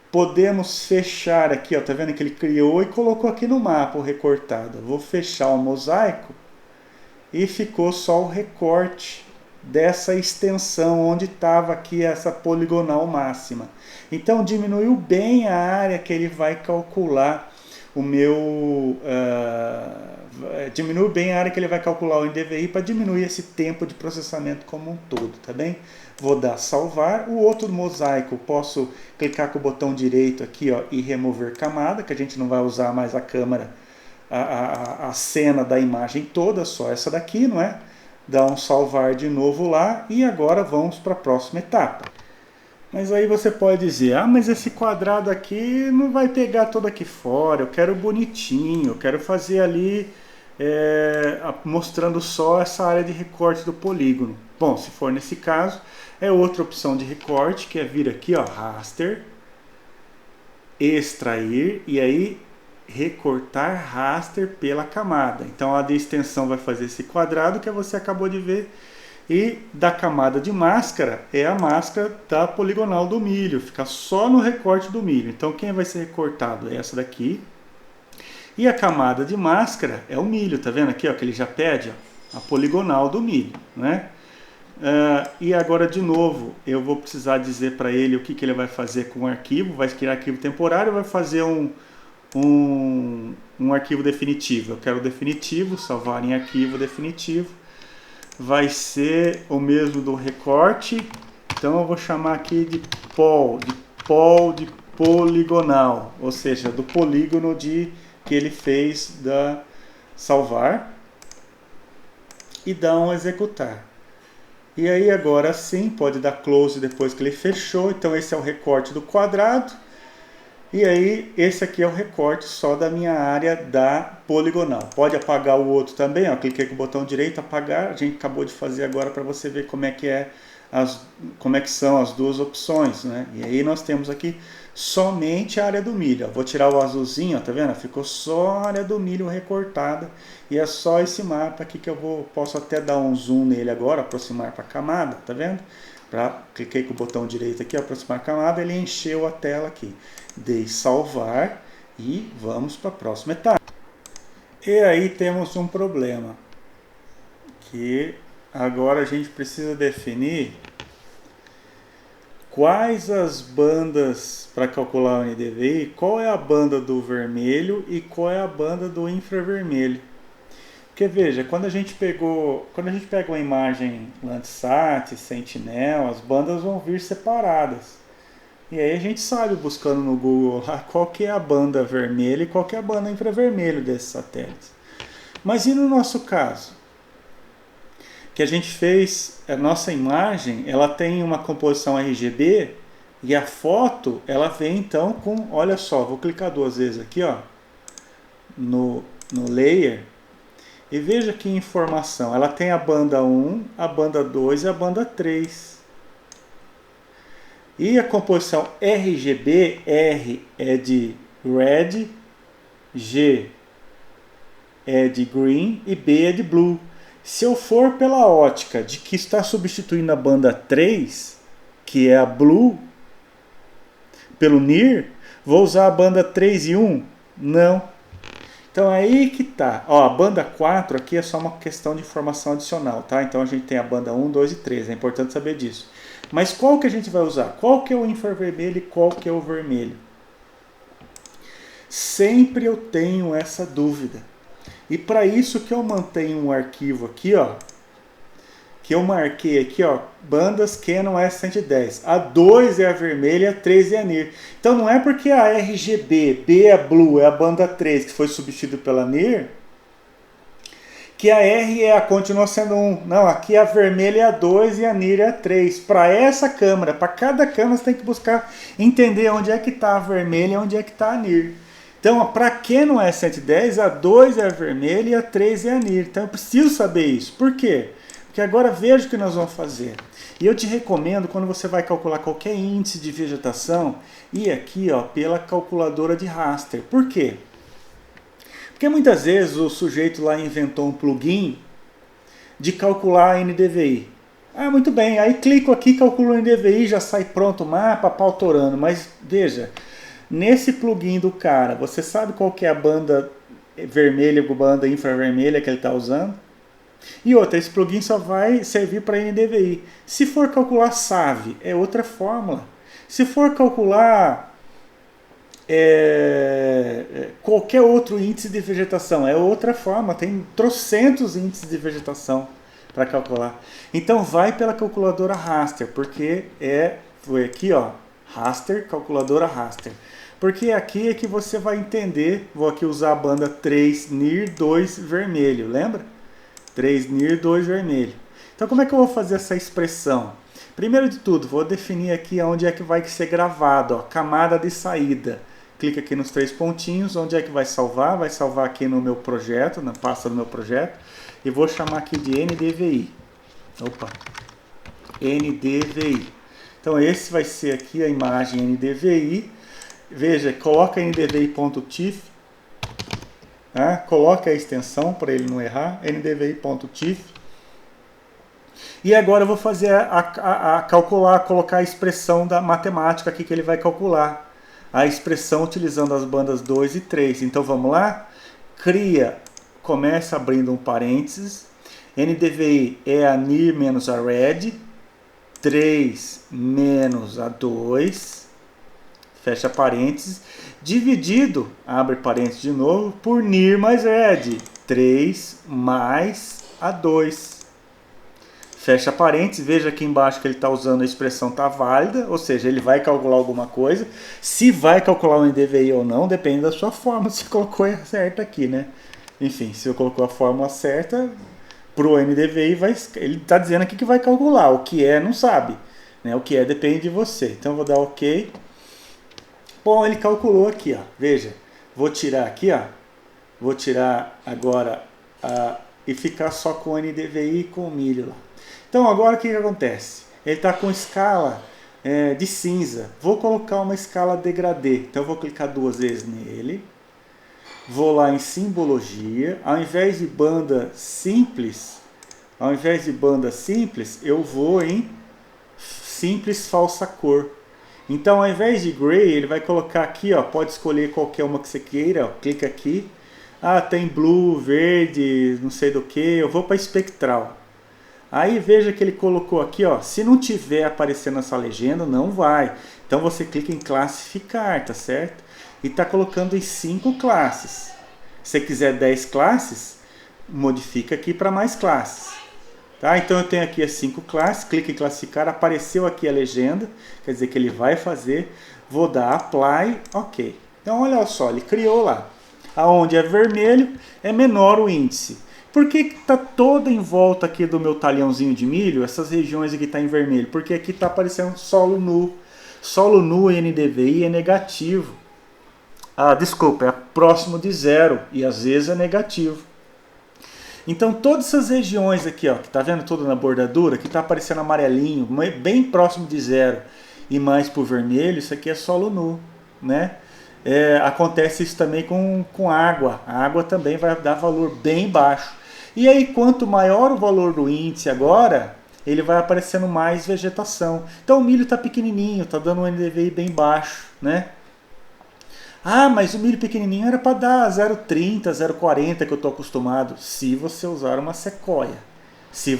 Speaker 1: Podemos fechar aqui, ó, tá vendo que ele criou e colocou aqui no mapa o recortado. Vou fechar o mosaico e ficou só o recorte dessa extensão onde estava aqui essa poligonal máxima. Então diminuiu bem a área que ele vai calcular o diminuiu bem a área que ele vai calcular o NDVI para diminuir esse tempo de processamento como um todo, tá bem? Vou dar salvar. O outro mosaico, posso clicar com o botão direito aqui, ó, e remover camada, que a gente não vai usar mais a câmera, a cena da imagem toda, só essa daqui, não é? Dá um salvar de novo lá e agora vamos para a próxima etapa. Mas aí você pode dizer, mas esse quadrado aqui não vai pegar todo aqui fora, eu quero bonitinho, eu quero fazer ali mostrando só essa área de recorte do polígono. Bom, se for nesse caso, é outra opção de recorte, que é vir aqui, ó, raster, extrair, e aí recortar raster pela camada. Então a de extensão vai fazer esse quadrado que você acabou de ver, e da camada de máscara é a máscara da poligonal do milho, fica só no recorte do milho. Então quem vai ser recortado é essa daqui, e a camada de máscara é o milho, tá vendo aqui, ó, que ele já pede, ó, a poligonal do milho, né? E agora de novo eu vou precisar dizer para ele o que ele vai fazer com o arquivo. Vai criar arquivo temporário, vai fazer um arquivo definitivo. Eu quero definitivo, salvar em arquivo definitivo. vai ser o mesmo do recorte. Então eu vou chamar aqui de poligonal, ou seja, do polígono que ele fez da salvar e dar um executar. E aí agora sim, pode dar close depois que ele fechou. Então esse é o recorte do quadrado. E aí esse aqui é o recorte só da minha área da poligonal. Pode apagar o outro também, ó. Cliquei com o botão direito, apagar. A gente acabou de fazer agora para você ver como é que são as duas opções, né? E aí nós temos aqui somente a área do milho. Ó. Vou tirar o azulzinho, ó, tá vendo? Ficou só a área do milho recortada. E é só esse mapa aqui que posso até dar um zoom nele agora, aproximar para a camada, tá vendo? Cliquei com o botão direito aqui, aproximar a camada, ele encheu a tela aqui. Dei salvar e vamos para a próxima etapa. E aí temos um problema, que agora a gente precisa definir quais as bandas para calcular o NDVI, qual é a banda do vermelho e qual é a banda do infravermelho. Porque veja, quando a gente pega uma imagem Landsat, Sentinel, as bandas vão vir separadas. E aí a gente sabe, buscando no Google lá, qual que é a banda vermelha e qual que é a banda infravermelho desses satélites. Mas e no nosso caso? Que a gente fez, a nossa imagem, ela tem uma composição RGB e a foto, ela vem então com, olha só, vou clicar 2 vezes aqui, ó, no layer, e veja que informação, ela tem a banda 1, a banda 2 e a banda 3. E a composição RGB, R é de red, G é de green e B é de blue. Se eu for pela ótica de que está substituindo a banda 3, que é a blue, pelo NIR, vou usar a banda 3 e 1? Não. Então aí que tá. Ó, a banda 4 aqui é só uma questão de informação adicional, tá? Então a gente tem a banda 1, 2 e 3, é importante saber disso. Mas qual que a gente vai usar? Qual que é o infravermelho e qual que é o vermelho? Sempre eu tenho essa dúvida. E para isso que eu mantenho um arquivo aqui, ó, que eu marquei aqui, ó, bandas Canon S110. A 2 é a vermelha, a 3 é a NIR. Então não é porque a RGB, B é a Blue, é a banda 3 que foi substituída pela NIR, que a R continua sendo 1. Não, aqui a vermelha é a 2 e a NIR é a 3. Para essa câmera, para cada câmera você tem que buscar entender onde é que está a vermelha e onde é que está a NIR. Então, para Canon S110, a 2 é a vermelha e a 3 é a NIR. Então eu preciso saber isso. Por quê? Porque agora veja o que nós vamos fazer. E eu te recomendo, quando você vai calcular qualquer índice de vegetação, ir aqui, ó, pela calculadora de raster. Por quê? Porque muitas vezes o sujeito lá inventou um plugin de calcular a NDVI. Ah, muito bem, aí clico aqui, calculo o NDVI, já sai pronto o mapa, pau torando. Mas veja, nesse plugin do cara, você sabe qual que é a banda vermelha ou banda infravermelha que ele está usando? E outra, esse plugin só vai servir para NDVI. Se for calcular SAV, é outra fórmula. Se for calcular qualquer outro índice de vegetação, é outra forma. Tem trocentos índices de vegetação para calcular. Então vai pela calculadora raster, porque foi aqui, ó, raster, calculadora raster. Porque aqui é que você vai entender, vou aqui usar a banda 3 NIR 2 vermelho, lembra? 3 NIR 2 vermelho. Então como é que eu vou fazer essa expressão? Primeiro de tudo, vou definir aqui onde é que vai ser gravado, ó, camada de saída. Clica aqui nos 3 pontinhos, onde é que vai salvar aqui no meu projeto, na pasta do meu projeto, e vou chamar aqui de NDVI. Opa, NDVI. Então esse vai ser aqui a imagem NDVI. Veja, coloca ndvi.tif, né? Coloca a extensão para ele não errar, ndvi.tif. E agora eu vou fazer colocar a expressão da matemática aqui que ele vai calcular. A expressão utilizando as bandas 2 e 3. Então vamos lá? Começa abrindo um parênteses. NDVI é a NIR menos a RED. 3 menos a 2. Fecha parênteses. Dividido, abre parênteses de novo, por NIR mais RED. 3 mais a 2. fecha parênteses, veja aqui embaixo que ele está usando a expressão tá válida, ou seja, ele vai calcular alguma coisa. Se vai calcular o NDVI ou não, depende da sua fórmula, se colocou certa aqui, né? Enfim, se eu colocou a fórmula certa, para o NDVI, ele está dizendo aqui que vai calcular, o que é não sabe, né? O que é depende de você. Então eu vou dar OK. Bom, ele calculou aqui, ó. Veja, vou tirar aqui, ó. Vou tirar agora e ficar só com o NDVI e com o milho lá. Então agora o que acontece? Ele está com escala de cinza. Vou colocar uma escala degradê. Então eu vou clicar 2 vezes nele. Vou lá em simbologia. Ao invés de banda simples, eu vou em simples falsa cor. Então ao invés de gray, ele vai colocar aqui, ó, pode escolher qualquer uma que você queira, ó, clica aqui. Ah, tem blue, verde, não sei do que, eu vou para espectral. Aí veja que ele colocou aqui, ó, se não tiver aparecendo essa legenda, não vai. Então você clica em classificar, tá certo? E está colocando em 5 classes. Se você quiser 10 classes, modifica aqui para mais classes. Tá? Então eu tenho aqui as 5 classes, clica em classificar, apareceu aqui a legenda, quer dizer que ele vai fazer, vou dar apply, ok. Então olha só, ele criou lá. Aonde é vermelho é menor o índice. Por que está toda em volta aqui do meu talhãozinho de milho, essas regiões aqui estão em vermelho? Porque aqui está aparecendo solo nu. Solo nu em NDVI é negativo. Ah, desculpa, é próximo de 0 e às vezes é negativo. Então todas essas regiões aqui, ó, que está vendo tudo na bordadura, que está aparecendo amarelinho, bem próximo de 0 e mais para o vermelho, isso aqui é solo nu, né? Acontece isso também com água. A água também vai dar valor bem baixo. E aí, quanto maior o valor do índice agora, ele vai aparecendo mais vegetação. Então o milho está pequenininho, está dando um NDVI bem baixo, né? Ah, mas o milho pequenininho era para dar 0,30, 0,40 que eu estou acostumado. Se você usar uma sequoia. Se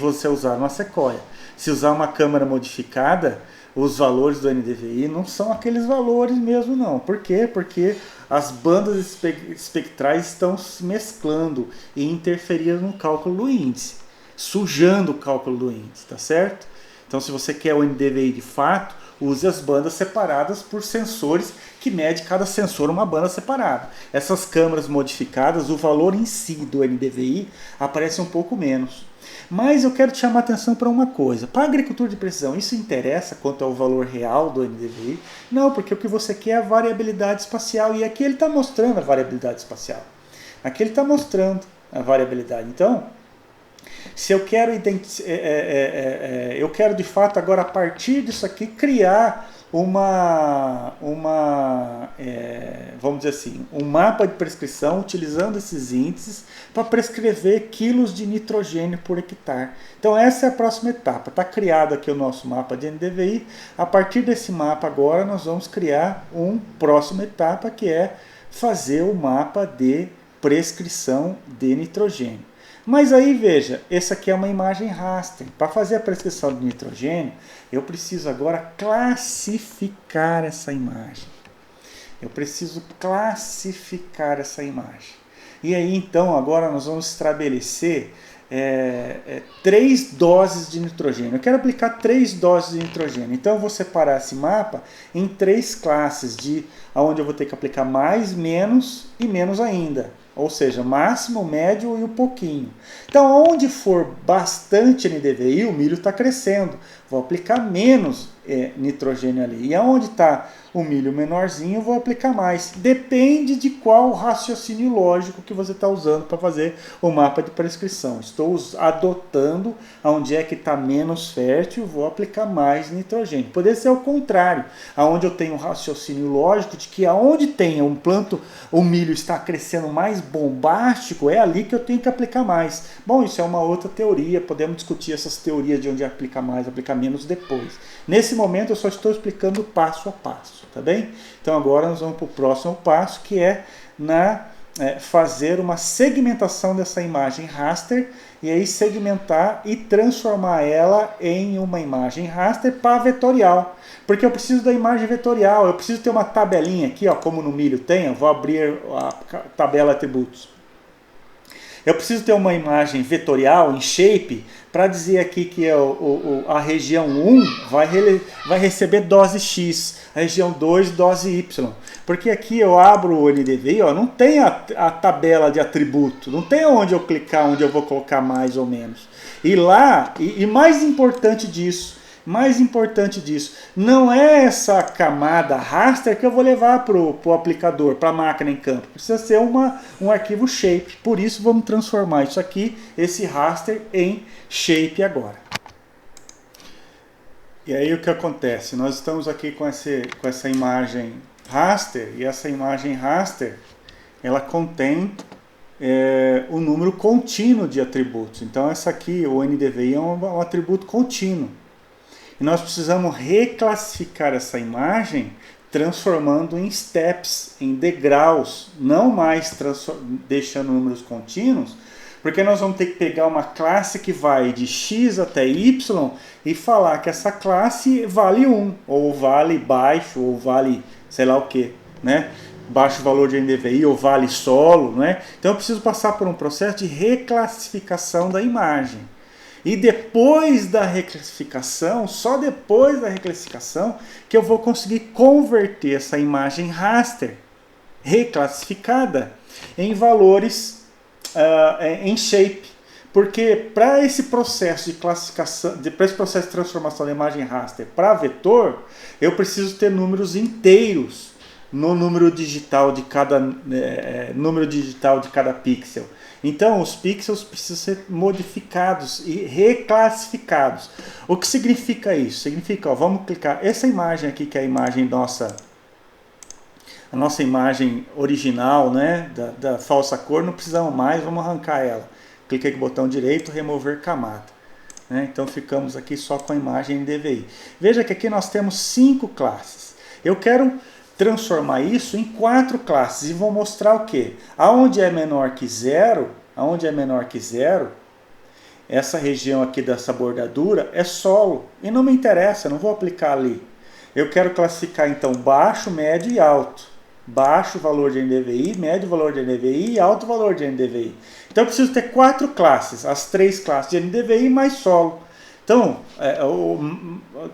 Speaker 1: usar uma câmara modificada, os valores do NDVI não são aqueles valores mesmo não. Por quê? Porque as bandas espectrais estão se mesclando e interferindo no cálculo do índice, sujando o cálculo do índice, tá certo? Então se você quer o NDVI de fato, use as bandas separadas por sensores, que mede cada sensor uma banda separada. Essas câmaras modificadas, o valor em si do NDVI aparece um pouco menos. Mas eu quero te chamar a atenção para uma coisa. Para a agricultura de precisão, isso interessa quanto ao valor real do NDVI? Não, porque o que você quer é a variabilidade espacial. E aqui ele está mostrando a variabilidade espacial. Aqui ele está mostrando a variabilidade. Então, se eu quero eu quero de fato agora a partir disso aqui criar vamos dizer assim, um mapa de prescrição utilizando esses índices para prescrever quilos de nitrogênio por hectare. Então essa é a próxima etapa. Está criado aqui o nosso mapa de NDVI. A partir desse mapa agora nós vamos criar uma próxima etapa que é fazer o mapa de prescrição de nitrogênio. Mas aí veja, essa aqui é uma imagem raster. Para fazer a prescrição de nitrogênio, eu preciso agora classificar essa imagem. E aí então agora nós vamos estabelecer 3 doses de nitrogênio. Eu quero aplicar 3 doses de nitrogênio. Então eu vou separar esse mapa em 3 classes, onde eu vou ter que aplicar mais, menos e menos ainda. Ou seja, máximo, médio e um pouquinho. Então, onde for bastante NDVI, o milho está crescendo. Vou aplicar menos nitrogênio ali. E aonde está o milho menorzinho, vou aplicar mais. Depende de qual raciocínio lógico que você está usando para fazer o mapa de prescrição. Estou adotando onde é que está menos fértil, vou aplicar mais nitrogênio. Poderia ser o contrário, aonde eu tenho um raciocínio lógico de que aonde tem o milho está crescendo mais bombástico, é ali que eu tenho que aplicar mais. Bom, isso é uma outra teoria, podemos discutir essas teorias de onde aplicar mais, aplicar menos depois. Nesse momento eu só estou explicando passo a passo, tá bem? Então agora nós vamos para o próximo passo, que é fazer uma segmentação dessa imagem raster, e aí segmentar e transformar ela em uma imagem raster para vetorial. Porque eu preciso da imagem vetorial, eu preciso ter uma tabelinha aqui, ó, como no milho tem, eu vou abrir a tabela atributos. Eu preciso ter uma imagem vetorial em shape para dizer aqui que a região 1 vai receber dose X, a região 2 dose Y. Porque aqui eu abro o NDVI, ó, não tem a tabela de atributo, não tem onde eu clicar, onde eu vou colocar mais ou menos. E lá, e mais importante disso, não é essa camada raster que eu vou levar para o aplicador, para a máquina em campo. Precisa ser um arquivo shape. Por isso vamos transformar isso aqui, esse raster, em shape agora. E aí o que acontece? Nós estamos aqui com essa imagem raster, e essa imagem raster, ela contém o número contínuo de atributos. Então essa aqui, o NDVI, é um atributo contínuo. E nós precisamos reclassificar essa imagem transformando em steps, em degraus, não mais deixando números contínuos, porque nós vamos ter que pegar uma classe que vai de x até y e falar que essa classe vale 1, ou vale baixo, ou vale sei lá o que, né? Baixo valor de NDVI ou vale solo, né? Então eu preciso passar por um processo de reclassificação da imagem. E depois da reclassificação, só depois da reclassificação, que eu vou conseguir converter essa imagem raster reclassificada em valores em shape. Porque para esse processo de classificação, para esse processo de transformação da imagem raster para vetor, eu preciso ter números inteiros no número digital de cada pixel. Então, os pixels precisam ser modificados e reclassificados. O que significa isso? Significa, ó, vamos clicar, essa imagem aqui, que é a imagem nossa, a nossa imagem original, né, da falsa cor, não precisamos mais, vamos arrancar ela. Cliquei com o botão direito, remover camada. Né? Então, ficamos aqui só com a imagem NDVI. Veja que aqui nós temos 5 classes. Eu quero transformar isso em 4 classes e vou mostrar o que? Aonde é menor que zero, essa região aqui dessa bordadura é solo e não me interessa, não vou aplicar ali. Eu quero classificar então baixo, médio e alto. Baixo valor de NDVI, médio valor de NDVI e alto valor de NDVI. Então eu preciso ter 4 classes, as 3 classes de NDVI mais solo. Então,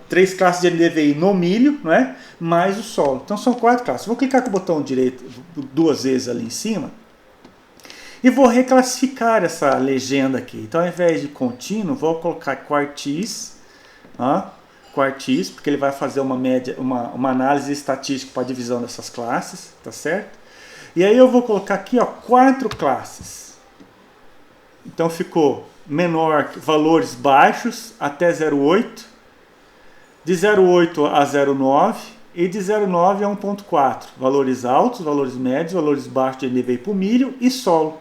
Speaker 1: 3 classes de NDVI no milho, né, mais o solo. Então são 4 classes. Vou clicar com o botão direito 2 vezes ali em cima e vou reclassificar essa legenda aqui. Então, ao invés de contínuo, vou colocar quartis, quartis, porque ele vai fazer uma análise estatística para a divisão dessas classes, tá certo? E aí eu vou colocar aqui, ó, 4 classes. Então ficou menor, valores baixos até 0,8, de 0,8 a 0,9 e de 0,9 a 1,4. Valores altos, valores médios, valores baixos de NDVI para o milho e solo.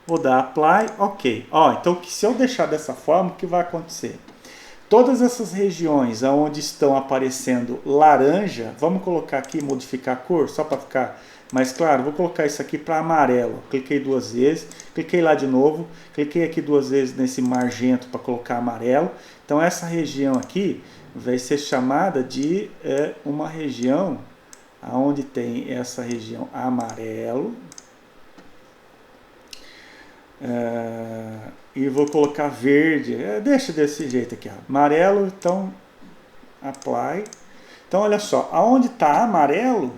Speaker 1: Vou dar apply, ok. Então se eu deixar dessa forma, o que vai acontecer? Todas essas regiões onde estão aparecendo laranja, vamos colocar aqui, modificar a cor, só para ficar mais claro, vou colocar isso aqui para amarelo. Cliquei 2 vezes, cliquei lá de novo, cliquei aqui 2 vezes nesse magento para colocar amarelo. Então essa região aqui vai ser chamada de uma região onde tem essa região amarelo. E vou colocar verde, deixa desse jeito aqui, ó. Amarelo, então apply. Então olha só, aonde está amarelo,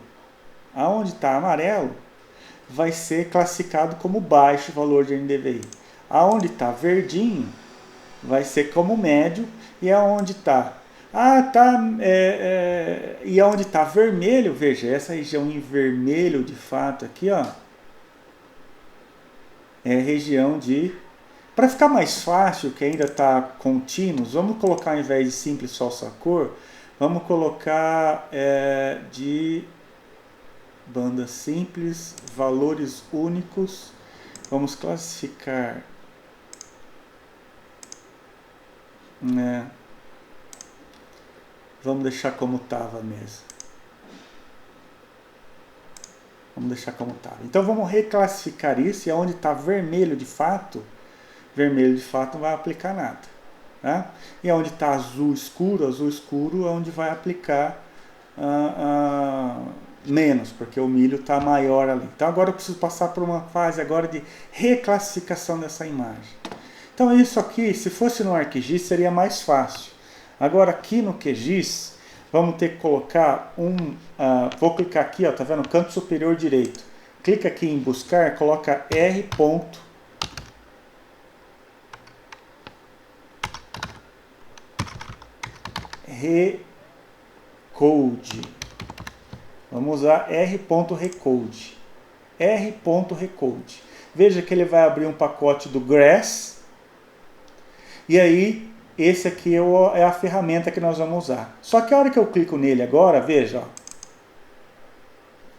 Speaker 1: vai ser classificado como baixo valor de NDVI. Aonde está verdinho, vai ser como médio. E aonde está e aonde está vermelho, veja, essa região em vermelho de fato aqui, ó, é região de... Para ficar mais fácil, que ainda está contínuos, vamos colocar ao invés de simples falsa cor, vamos colocar de banda simples, valores únicos. Vamos classificar, vamos deixar como estava mesmo. Vamos deixar como estava. Então vamos reclassificar isso, e onde está vermelho de fato não vai aplicar nada. Tá? E onde está azul escuro é onde vai aplicar menos, porque o milho está maior ali. Então agora eu preciso passar por uma fase agora de reclassificação dessa imagem. Então isso aqui, se fosse no ArcGIS, seria mais fácil. Agora aqui no QGIS, vamos ter que colocar vou clicar aqui, ó, tá vendo? Canto superior direito. Clica aqui em buscar, coloca R. Recode. Vamos usar R.Recode. R.Recode. Veja que ele vai abrir um pacote do Grass. E aí, esse aqui é a ferramenta que nós vamos usar. Só que a hora que eu clico nele agora, veja, ó,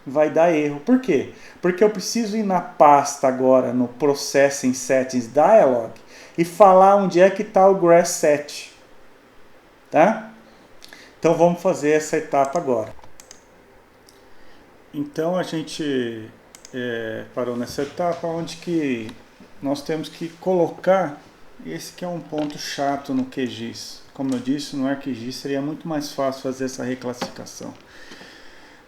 Speaker 1: vai dar erro. Por quê? Porque eu preciso ir na pasta agora, no Processing Settings Dialog, e falar onde é que está o Grass Set. Tá? Então vamos fazer essa etapa agora. Então a gente parou nessa etapa onde que nós temos que colocar esse que é um ponto chato no QGIS. Como eu disse, no ArcGIS seria muito mais fácil fazer essa reclassificação.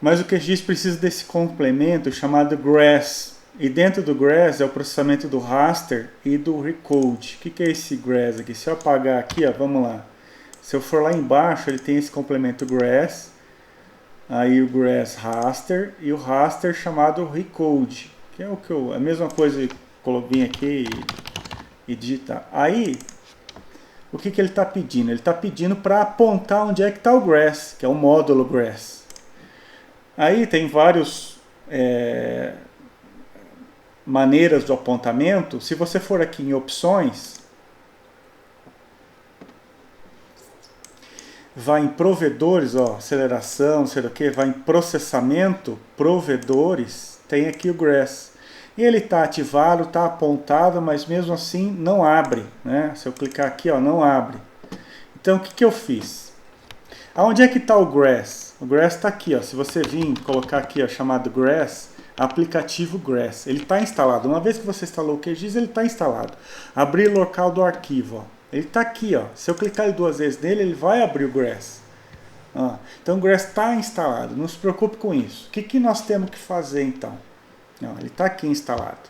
Speaker 1: Mas o QGIS precisa desse complemento chamado Grass. E dentro do Grass é o processamento do raster e do recode. O que é esse Grass aqui? Se eu apagar aqui, ó, vamos lá. Se eu for lá embaixo, ele tem esse complemento Grass, aí o Grass Raster e o Raster chamado Recode, que é a mesma coisa que eu vim aqui e digitar. Aí, o que ele está pedindo? Ele está pedindo para apontar onde é que está o Grass, que é o módulo Grass. Aí tem várias maneiras do apontamento. Se você for aqui em opções, vai em provedores, ó, aceleração, não sei o que, vai em processamento, provedores, tem aqui o Grass. E ele está ativado, está apontado, mas mesmo assim não abre, né? Se eu clicar aqui, ó, não abre. Então o que eu fiz? Aonde é que está o Grass? O Grass está aqui, ó. Se você vir colocar aqui, ó, chamado Grass, aplicativo Grass, ele está instalado. Uma vez que você instalou o QGIS, ele está instalado. Abrir local do arquivo, ó. Ele está aqui, ó. Se eu clicar 2 vezes nele, ele vai abrir o Grass. Ó. Então o Grass está instalado. Não se preocupe com isso. O que nós temos que fazer então? Ó, ele está aqui instalado.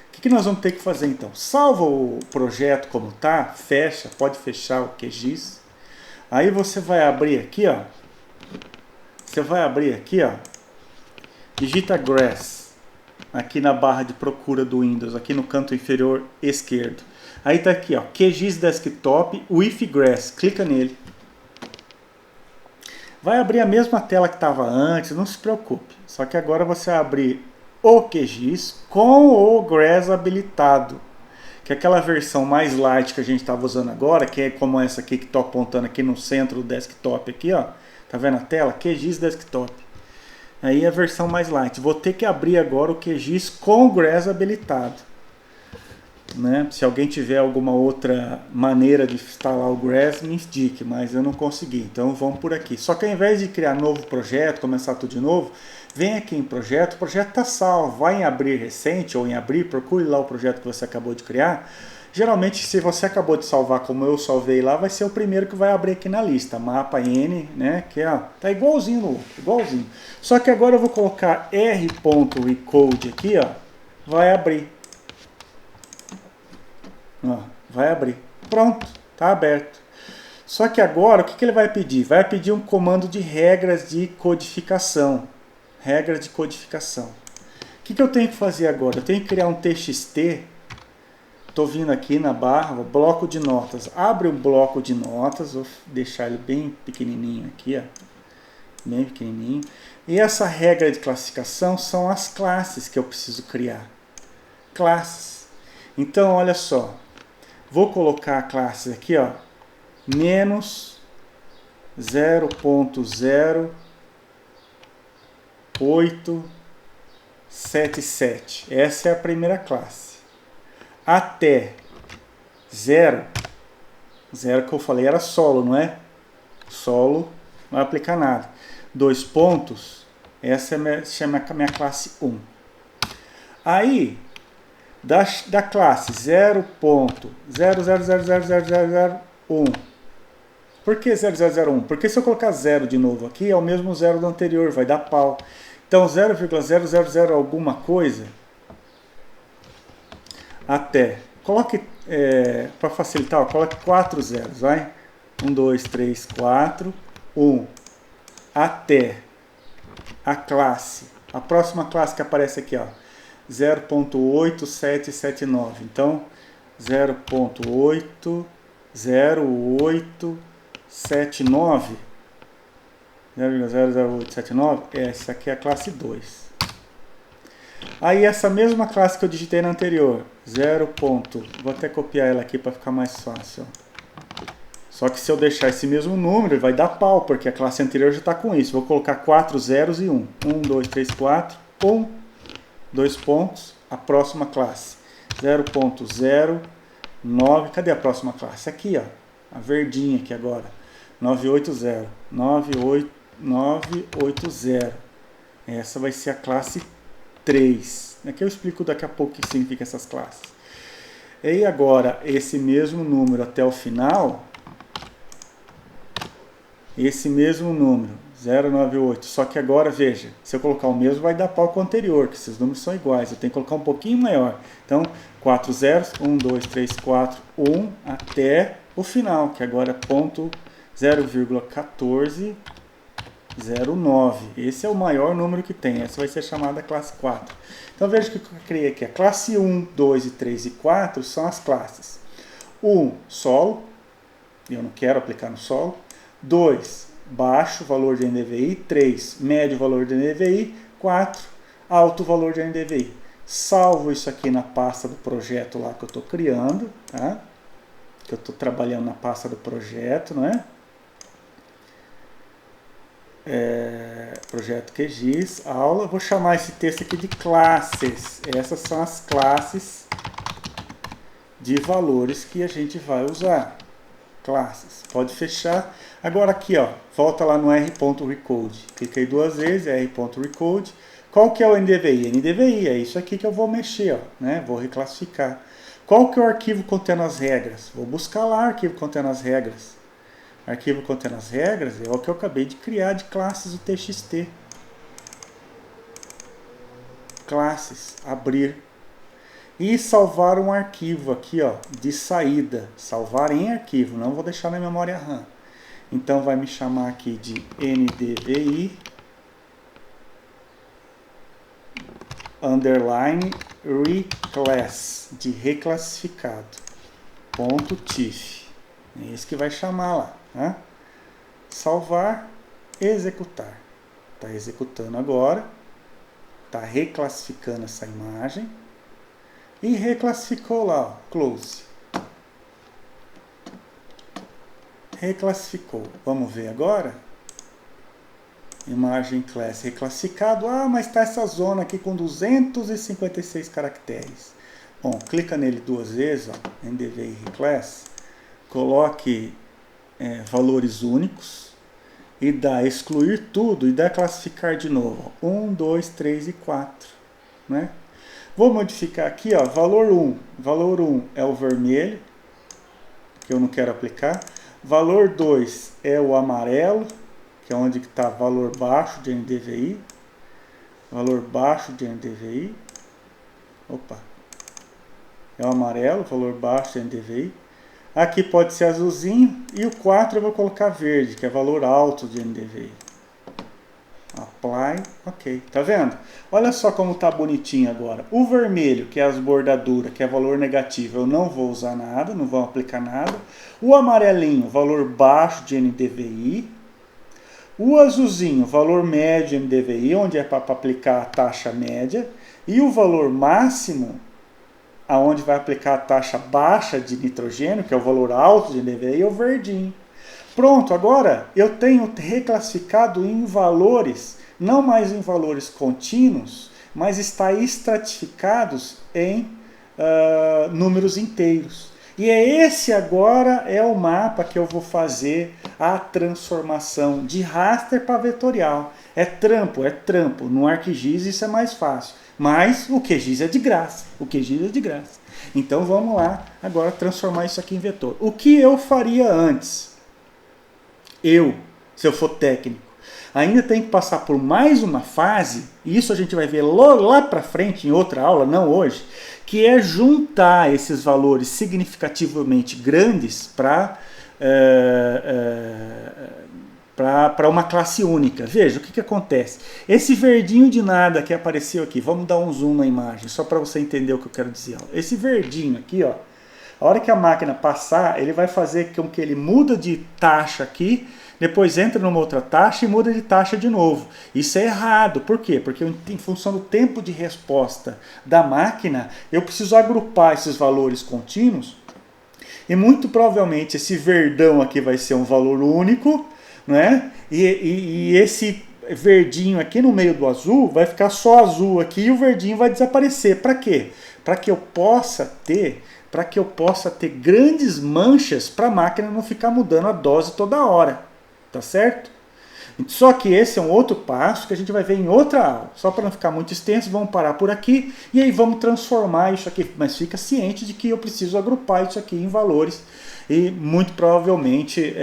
Speaker 1: O que nós vamos ter que fazer então? Salva o projeto como está, fecha, pode fechar o QGIS. Aí você vai abrir aqui, ó. Você vai abrir aqui, ó. Digita Grass aqui na barra de procura do Windows, aqui no canto inferior esquerdo. Aí tá aqui, ó, QGIS Desktop with Grass. Clica nele. Vai abrir a mesma tela que estava antes, não se preocupe. Só que agora você vai abrir o QGIS com o Grass habilitado. Que é aquela versão mais light que a gente estava usando agora, que é como essa aqui que estou apontando aqui no centro do desktop aqui, ó. Tá vendo a tela? QGIS Desktop. Aí a versão mais light. Vou ter que abrir agora o QGIS com o Grass habilitado. Né? Se alguém tiver alguma outra maneira de instalar o Grass, me indique, mas eu não consegui, então vamos por aqui. Só que ao invés de criar novo projeto, começar tudo de novo, vem aqui em projeto, o projeto está salvo, vai em abrir recente ou em abrir, procure lá o projeto que você acabou de criar. Geralmente, se você acabou de salvar como eu salvei lá, vai ser o primeiro que vai abrir aqui na lista, mapa N, né? Que tá igualzinho no outro, igualzinho. Só que agora eu vou colocar R.Recode aqui, ó, vai abrir. Ó, vai abrir. Pronto, está aberto. Só que agora, o que ele vai pedir? Vai pedir um comando de regras de codificação. Regras de codificação. O que eu tenho que fazer agora? Eu tenho que criar um TXT. Estou vindo aqui na barra, bloco de notas. Abre o bloco de notas, vou deixar ele bem pequenininho aqui, ó. Bem pequenininho. E essa regra de classificação são as classes que eu preciso criar. Classes. Então, olha só. Vou colocar a classe aqui, ó, menos 0.0877. Essa é a primeira classe. Até 0 que eu falei era solo, não é? Solo, não vai aplicar nada. 2 pontos, essa é a minha classe 1. Aí, da classe 0.00000001 Por que 0001? Porque se eu colocar 0 de novo aqui, é o mesmo 0 do anterior, vai dar pau. Então 0,000 alguma coisa até. Coloque, para facilitar, coloque 4 zeros, vai? 1, 2, 3, 4, 1, até a classe. A próxima classe que aparece aqui, ó, 0.8779. Então, 0.0879, 0,00879, essa aqui é a classe 2. Aí essa mesma classe que eu digitei na anterior, 0. Vou até copiar ela aqui para ficar mais fácil. Só que se eu deixar esse mesmo número, vai dar pau, porque a classe anterior já está com isso. Vou colocar 4 zeros e 1. 1, 2, 3, 4, 1, 2 pontos, a próxima classe. 0.09, cadê a próxima classe? Aqui, ó, a verdinha aqui agora. 980, 980. Essa vai ser a classe 3. Aqui eu explico daqui a pouco o que significa essas classes. E agora, esse mesmo número até o final, esse mesmo número, 098, só que agora, veja, se eu colocar o mesmo vai dar pau com o anterior, que esses números são iguais, eu tenho que colocar um pouquinho maior. Então, 4 zeros, 1, 2, 3, 4, 1, até o final, que agora é ponto 0,1409. Esse é o maior número que tem, essa vai ser chamada classe 4. Então veja que eu criei aqui, a classe 1, 2, 3 e 4 são as classes. 1, solo, eu não quero aplicar no solo. 2, baixo valor de NDVI. 3, médio valor de NDVI. 4, alto valor de NDVI. Salvo isso aqui na pasta do projeto lá que eu estou criando, tá? Que eu estou trabalhando na pasta do projeto, não é? Projeto QGIS, aula. Vou chamar esse texto aqui de classes. Essas são as classes de valores que a gente vai usar. Classes. Pode fechar. Agora aqui, ó, volta lá no r.recode. Cliquei 2 vezes, r.recode. Qual que é o NDVI? NDVI é isso aqui que eu vou mexer, ó, né? Vou reclassificar. Qual que é o arquivo contendo as regras? Vou buscar lá o arquivo contendo as regras. Arquivo contendo as regras é o que eu acabei de criar de classes do TXT. Classes, abrir. E salvar um arquivo aqui, ó, de saída. Salvar em arquivo, não vou deixar na memória RAM. Então vai me chamar aqui de NDVI underline reclass, de reclassificado, ponto .tif. É isso que vai chamar lá. Né? Salvar, executar. Está executando agora. Está reclassificando essa imagem. E reclassificou lá, ó, close. Reclassificou. Vamos ver agora. Imagem class reclassificado. Ah, mas está essa zona aqui com 256 caracteres. Bom, clica nele 2 vezes, ó, NDVI reclass. Coloque valores únicos. E dá excluir tudo e dá classificar de novo. 1, 2, 3 e 4. Né? Vou modificar aqui, ó, valor 1. Valor 1 é o vermelho, que eu não quero aplicar. Valor 2 é o amarelo, que é onde está valor baixo de NDVI. Valor baixo de NDVI. Opa. É o amarelo, valor baixo de NDVI. Aqui pode ser azulzinho. E o 4 eu vou colocar verde, que é valor alto de NDVI. Apply, ok, tá vendo? Olha só como tá bonitinho agora. O vermelho, que é as bordaduras, que é valor negativo, eu não vou usar nada, não vou aplicar nada. O amarelinho, valor baixo de NDVI. O azulzinho, valor médio de NDVI, onde é para aplicar a taxa média. E o valor máximo, aonde vai aplicar a taxa baixa de nitrogênio, que é o valor alto de NDVI, é o verdinho. Pronto, agora eu tenho reclassificado em valores, não mais em valores contínuos, mas está estratificados em números inteiros. E esse agora é o mapa que eu vou fazer a transformação de raster para vetorial. É trampo. No ArcGIS isso é mais fácil. Mas o QGIS é de graça. Então vamos lá agora transformar isso aqui em vetor. O que eu faria antes? Se eu for técnico, ainda tem que passar por mais uma fase, e isso a gente vai ver lá para frente em outra aula, não hoje, que é juntar esses valores significativamente grandes para uma classe única. Veja, o que acontece? Esse verdinho de nada que apareceu aqui, vamos dar um zoom na imagem, só para você entender o que eu quero dizer. Ó. Esse verdinho aqui, ó, a hora que a máquina passar, ele vai fazer com que ele muda de taxa aqui, depois entra numa outra taxa e muda de taxa de novo. Isso é errado. Por quê? Porque em função do tempo de resposta da máquina, eu preciso agrupar esses valores contínuos e muito provavelmente esse verdão aqui vai ser um valor único, né? E esse verdinho aqui no meio do azul vai ficar só azul aqui e o verdinho vai desaparecer. Para quê? Para que eu possa ter grandes manchas para a máquina não ficar mudando a dose toda hora. Tá certo? Só que esse é um outro passo que a gente vai ver em outra aula. Só para não ficar muito extenso, vamos parar por aqui e aí vamos transformar isso aqui. Mas fica ciente de que eu preciso agrupar isso aqui em valores e muito provavelmente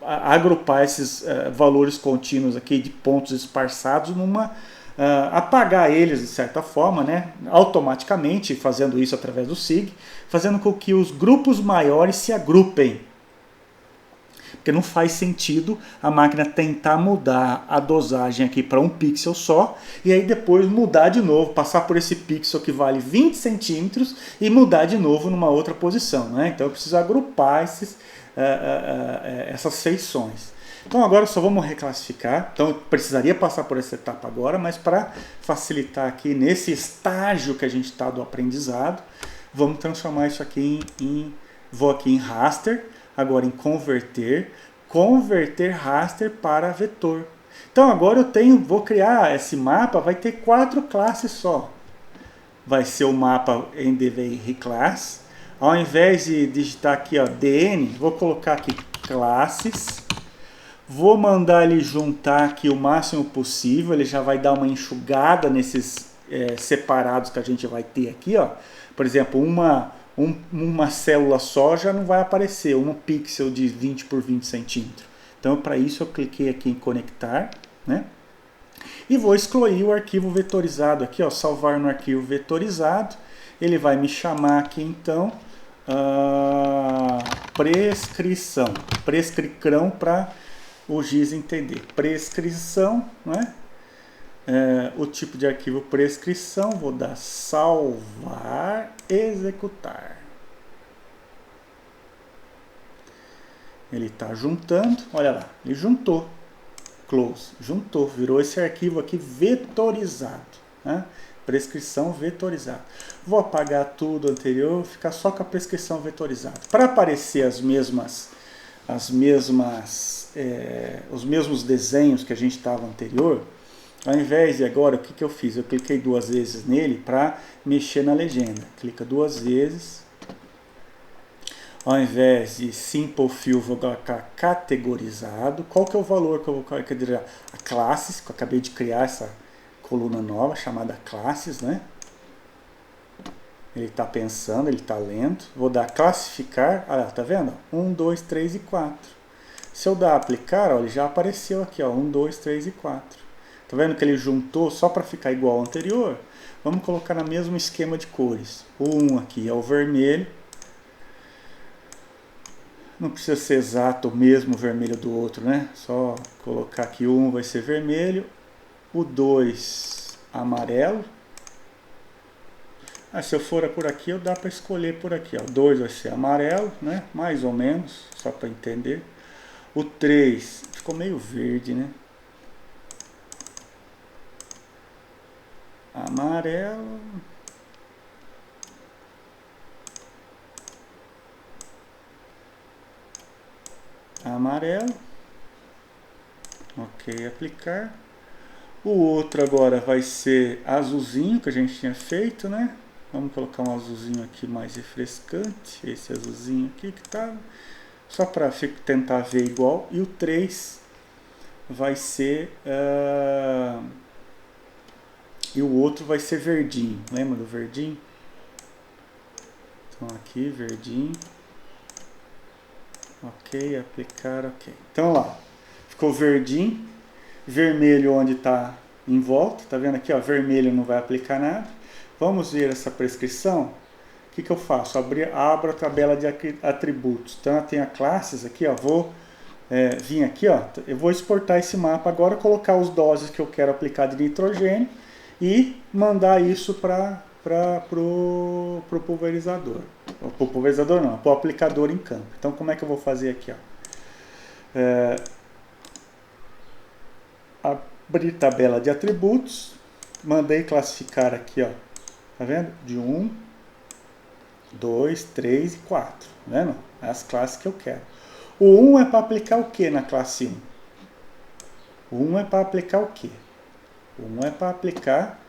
Speaker 1: agrupar esses valores contínuos aqui de pontos esparçados apagar eles de certa forma, né, automaticamente, fazendo isso através do SIG, fazendo com que os grupos maiores se agrupem. Porque não faz sentido a máquina tentar mudar a dosagem aqui para um pixel só e aí depois mudar de novo, passar por esse pixel que vale 20 centímetros e mudar de novo numa outra posição. Né? Então eu preciso agrupar essas feições. Então agora só vamos reclassificar. Então eu precisaria passar por essa etapa agora, mas para facilitar aqui nesse estágio que a gente está do aprendizado, vamos transformar isso aqui vou aqui em raster. Agora em converter raster para vetor. Então agora vou criar esse mapa, vai ter 4 classes só. Vai ser o mapa NDVI class. Ao invés de digitar aqui ó, DN, vou colocar aqui classes. Vou mandar ele juntar aqui o máximo possível, ele já vai dar uma enxugada nesses separados que a gente vai ter aqui. Ó. Por exemplo, uma célula só já não vai aparecer, um pixel de 20 por 20 centímetros. Então, para isso, eu cliquei aqui em conectar, né? E vou excluir o arquivo vetorizado aqui, ó, salvar no arquivo vetorizado. Ele vai me chamar aqui, então, prescrição para o GIS entender. Prescrição, né? O tipo de arquivo prescrição, vou dar salvar, executar. Ele está juntando, olha lá, ele juntou, close, juntou, virou esse arquivo aqui vetorizado, né? Prescrição vetorizada. Vou apagar tudo anterior, ficar só com a prescrição vetorizada. Para aparecer os mesmos desenhos que a gente estava anterior, ao invés de agora, o que eu fiz? Eu cliquei 2 vezes nele para mexer na legenda. Clica 2 vezes. Ao invés de Simple Fill, vou colocar categorizado. Qual que é o valor que eu vou categorizar? A classes, que eu acabei de criar essa coluna nova, chamada classes, né? Ele está pensando, ele está lendo. Vou dar classificar. Olha lá, tá vendo? 1, 2, 3 e 4. Se eu dar aplicar, ó, ele já apareceu aqui, ó, 1, 2, 3 e 4. Tá vendo que ele juntou só para ficar igual ao anterior? Vamos colocar no mesmo esquema de cores. O 1 aqui é o vermelho. Não precisa ser exato o mesmo vermelho do outro, né? Só colocar aqui o 1 vai ser vermelho. O 2 amarelo. Se eu for por aqui, eu dá para escolher por aqui. O 2 vai ser amarelo, né? Mais ou menos, só para entender. O 3 ficou meio verde, né? Amarelo. Amarelo. Ok, aplicar. O outro agora vai ser azulzinho, que a gente tinha feito, né? Vamos colocar um azulzinho aqui mais refrescante. Esse azulzinho aqui que tá. Só para tentar ver igual. E o 3 vai ser... E o outro vai ser verdinho. Lembra do verdinho? Então aqui, verdinho. Ok, aplicar, ok. Então lá, ficou verdinho, vermelho onde está em volta, tá vendo aqui, ó, vermelho não vai aplicar nada. Vamos ver essa prescrição. O que eu faço? Abro a tabela de atributos. Então, tem a classes aqui, ó, vou vir aqui, ó, eu vou exportar esse mapa agora, colocar os doses que eu quero aplicar de nitrogênio e mandar isso para o pulverizador. Para o pulverizador não, para o aplicador em campo. Então, como é que eu vou fazer aqui? Ó? Abrir tabela de atributos, mandei classificar aqui, ó, tá vendo? De 1, 2, 3 e 4, tá vendo? As classes que eu quero. O 1 é para aplicar o que na classe 1? O 1 é para aplicar o que? O 1 é para aplicar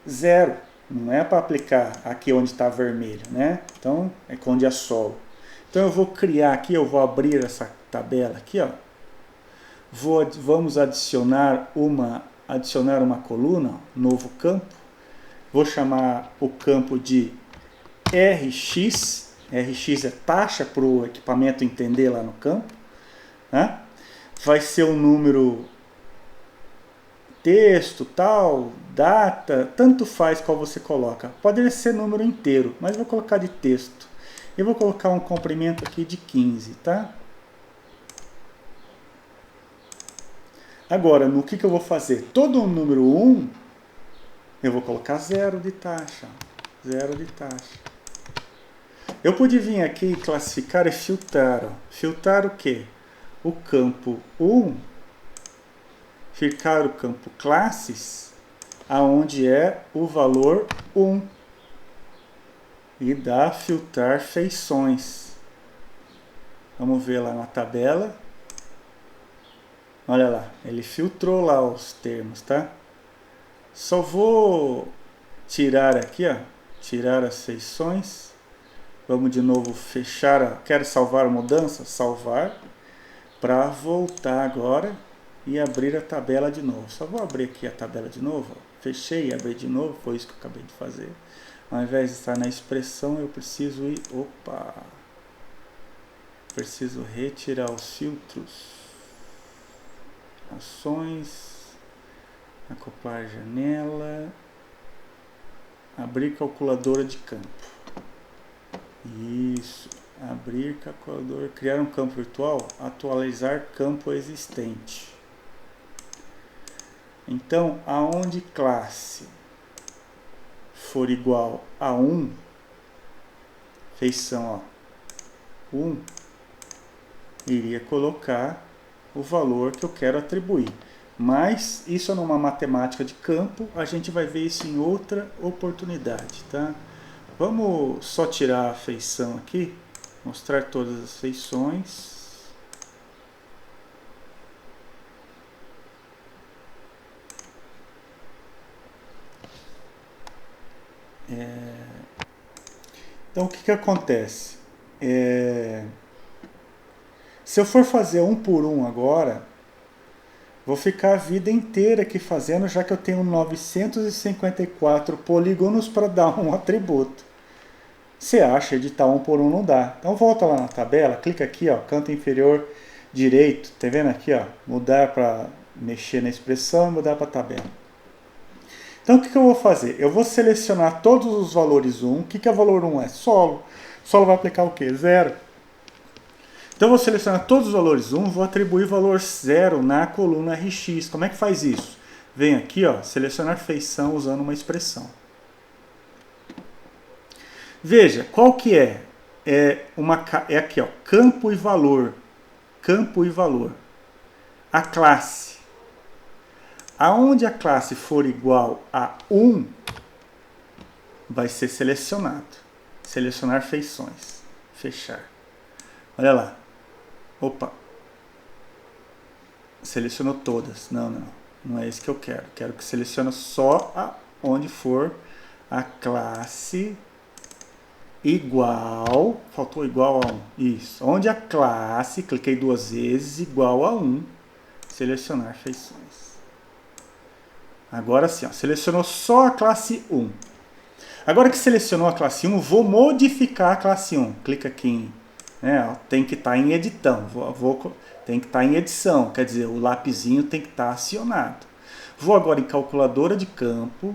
Speaker 1: 0, não é para aplicar aqui onde está vermelho, né? Então, é onde é solo. Então, eu vou criar aqui, eu vou abrir essa tabela aqui, ó. Vamos adicionar uma coluna, novo campo. Vou chamar o campo de RX. RX é taxa para o equipamento entender lá no campo. Né? Vai ser um número texto, tal, data, tanto faz qual você coloca. Pode ser número inteiro, mas vou colocar de texto. Eu vou colocar um comprimento aqui de 15, tá? Agora, no que eu vou fazer? Todo o número 1, eu vou colocar 0 de taxa. 0 de taxa. Eu pude vir aqui e classificar e filtrar. Ó. Filtrar o quê? O campo 1, ficar o campo classes, aonde é o valor 1. E dá filtrar feições. Vamos ver lá na tabela. Olha lá, ele filtrou lá os termos, tá? Só vou tirar aqui, ó, tirar as feições. Vamos de novo fechar, quero salvar a mudança? Salvar, para voltar agora e abrir a tabela de novo. Só vou abrir aqui a tabela de novo, ó. Fechei e abri de novo, foi isso que eu acabei de fazer. Ao invés de estar na expressão, eu preciso ir, preciso retirar os filtros. Ações, acoplar janela, abrir calculadora de campo. Isso, abrir calculadora, criar um campo virtual, atualizar campo existente. Então, aonde classe for igual a 1, feição, ó, 1, iria colocar o valor que eu quero atribuir. Mas isso é numa matemática de campo, a gente vai ver isso em outra oportunidade, tá? Vamos só tirar a feição aqui, mostrar todas as feições. Então, o que acontece? Se eu for fazer um por um agora, vou ficar a vida inteira aqui fazendo, já que eu tenho 954 polígonos para dar um atributo. Você acha editar um por um não dá. Então volta lá na tabela, clica aqui, ó, canto inferior direito, tá vendo aqui, ó, mudar para mexer na expressão e mudar para tabela. Então o que eu vou fazer? Eu vou selecionar todos os valores 1. O que é valor 1? É solo. Solo vai aplicar o quê? 0. Então, eu vou selecionar todos os valores 1, vou atribuir valor 0 na coluna RX. Como é que faz isso? Vem aqui, ó, selecionar feição usando uma expressão. Veja, qual que é? É aqui, ó, campo e valor. Campo e valor. A classe. Aonde a classe for igual a 1, vai ser selecionado. Selecionar feições. Fechar. Olha lá. Opa, selecionou todas. Não é isso que eu quero. Quero que selecione só onde for a classe igual, faltou igual a 1, isso. Onde a classe, cliquei 2 vezes, igual a 1, selecionar feições. Agora sim, ó, selecionou só a classe 1. Agora que selecionou a classe 1, vou modificar a classe 1. Clica aqui em né? Ó, tem que estar em editão, tem que estar em edição, quer dizer, o lapisinho tem que estar acionado. Vou agora em calculadora de campo,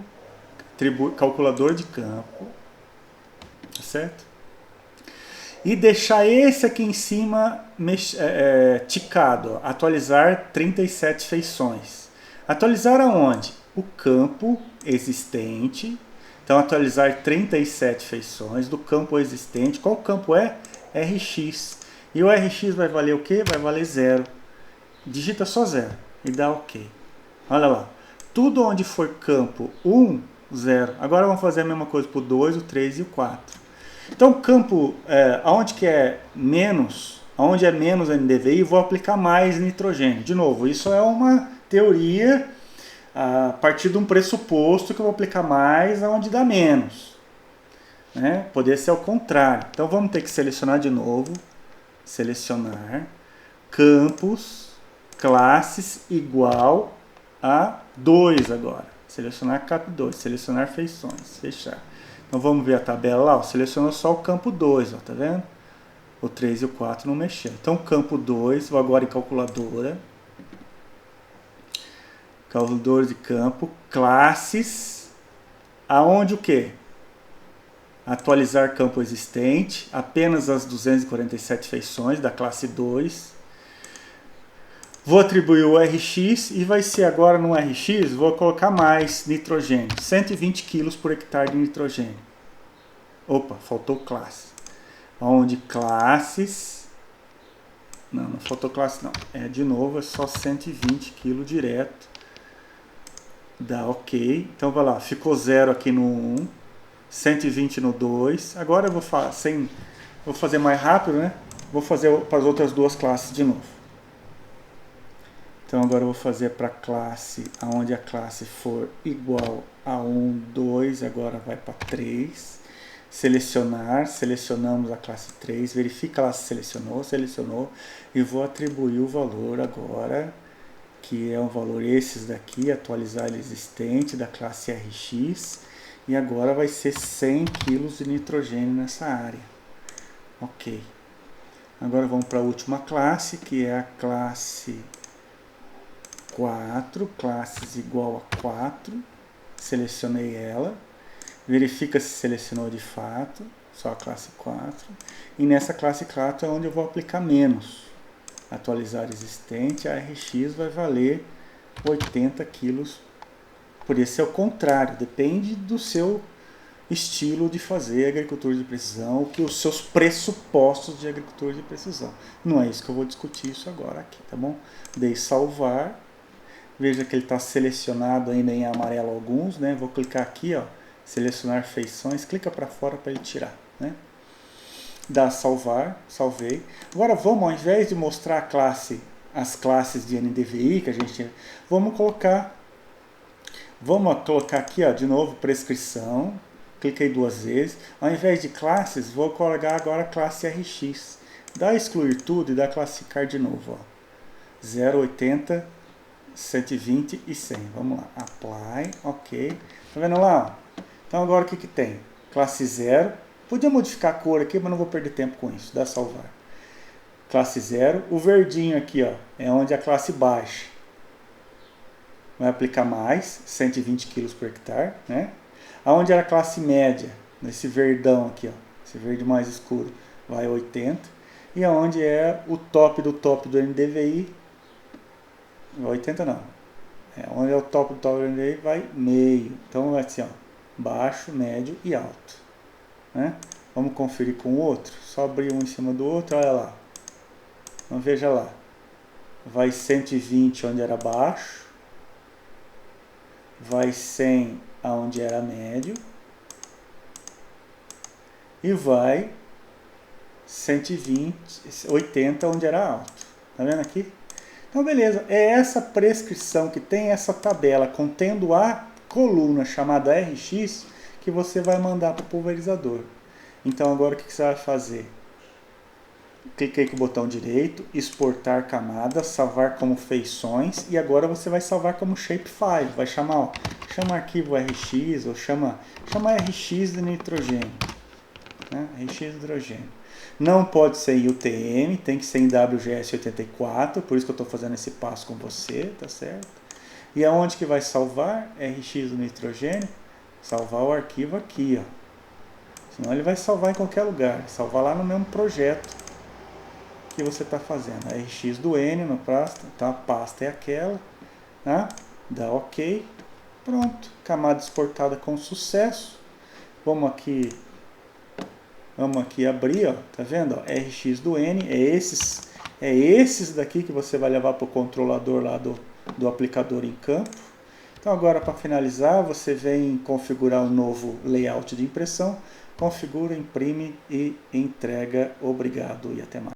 Speaker 1: calculador de campo, tá certo? E deixar esse aqui em cima ticado, ó, atualizar 37 feições. Atualizar aonde? O campo existente. Então, atualizar 37 feições do campo existente. Qual campo é? RX. E o RX vai valer o quê? Vai valer 0. Digita só 0 e dá OK. Olha lá. Tudo onde for campo 1, 0. Agora vamos fazer a mesma coisa para o 2, o 3 e o 4. Então, campo, aonde que é menos, aonde é menos NDVI, vou aplicar mais nitrogênio. De novo, isso é uma teoria a partir de um pressuposto que eu vou aplicar mais aonde dá menos, né? Poderia ser ao contrário. Então vamos ter que selecionar de novo, selecionar campos, classes igual a 2 agora. Selecionar cap 2, selecionar feições, fechar. Então vamos ver a tabela lá, ó, selecionou só o campo 2, ó, tá vendo? O 3 e o 4 não mexeram. Então campo 2, vou agora em calculadora. Calculador de campo, classes, aonde o quê? Atualizar campo existente, apenas as 247 feições da classe 2. Vou atribuir o RX e vai ser agora no RX, vou colocar mais nitrogênio, 120 kg por hectare de nitrogênio. Opa, faltou classe. Onde classes, não faltou classe não, de novo é só 120 kg direto. Dá OK. Então vai lá, ficou 0 aqui no 1, 120 no 2. Agora eu vou fazer mais rápido, né? Vou fazer para as outras duas classes de novo. Então agora eu vou fazer para a classe, aonde a classe for igual a 1, 2, agora vai para 3. Selecionar, selecionamos a classe 3, verifica lá se selecionou, e vou atribuir o valor agora, que é um valor esses daqui, atualizar ele existente da classe RX, e agora vai ser 100 kg de nitrogênio nessa área. OK. Agora vamos para a última classe, que é a classe 4, classes igual a 4, selecionei ela, verifica se selecionou de fato, só a classe 4, e nessa classe 4 é onde eu vou aplicar menos. Atualizar existente, a RX vai valer 80 kg. Por isso é o contrário, depende do seu estilo de fazer agricultura de precisão, que os seus pressupostos de agricultura de precisão. Não é isso que eu vou discutir isso agora aqui, tá bom? Dei salvar, veja que ele está selecionado ainda em amarelo alguns, né? Vou clicar aqui, ó, selecionar feições, clica para fora para ele tirar, né? Dá salvar, salvei. Agora vamos, ao invés de mostrar as classes de NDVI que a gente tinha, vamos colocar aqui, ó, de novo, prescrição, cliquei 2 vezes, ao invés de classes, vou colocar agora a classe RX, dá excluir tudo e dá classificar de novo, ó, 0, 80, 120 e 100, vamos lá, apply, OK, tá vendo lá, ó? Então agora o que tem? Classe 0, podia modificar a cor aqui, mas não vou perder tempo com isso, dá salvar. Classe 0, o verdinho aqui, ó, é onde a classe baixa. Vai aplicar mais, 120 kg por hectare, né? Aonde era a classe média, nesse verdão aqui, ó, esse verde mais escuro, vai 80. E aonde é o top do NDVI, 80 não, onde é o top do NDVI, vai meio. Então vai assim, ó, baixo, médio e alto, né? Vamos conferir com o outro, só abrir um em cima do outro, olha lá, então veja lá, vai 120 onde era baixo, vai 100 onde era médio e vai 120, 80 onde era alto, tá vendo aqui? Então beleza, é essa prescrição que tem essa tabela contendo a coluna chamada RX que você vai mandar para o pulverizador. Então agora o que você vai fazer? Cliquei com o botão direito, exportar camada, salvar como feições, e agora você vai salvar como shapefile, vai chamar, ó, chama arquivo RX ou chama RX de nitrogênio. né? RX hidrogênio. Não pode ser em UTM, tem que ser em WGS84, por isso que eu estou fazendo esse passo com você, tá certo? E aonde que vai salvar RX do nitrogênio? Salvar o arquivo aqui, ó. Senão ele vai salvar em qualquer lugar, salvar lá no mesmo projeto que você está fazendo. RX do N na pasta, então a pasta é aquela, né? Dá OK, pronto, camada exportada com sucesso. Vamos aqui abrir, ó, tá vendo? Ó, RX do N, é esses daqui que você vai levar para o controlador lá do aplicador em campo. Então agora, para finalizar, você vem configurar um novo layout de impressão, configura, imprime e entrega. Obrigado e até mais.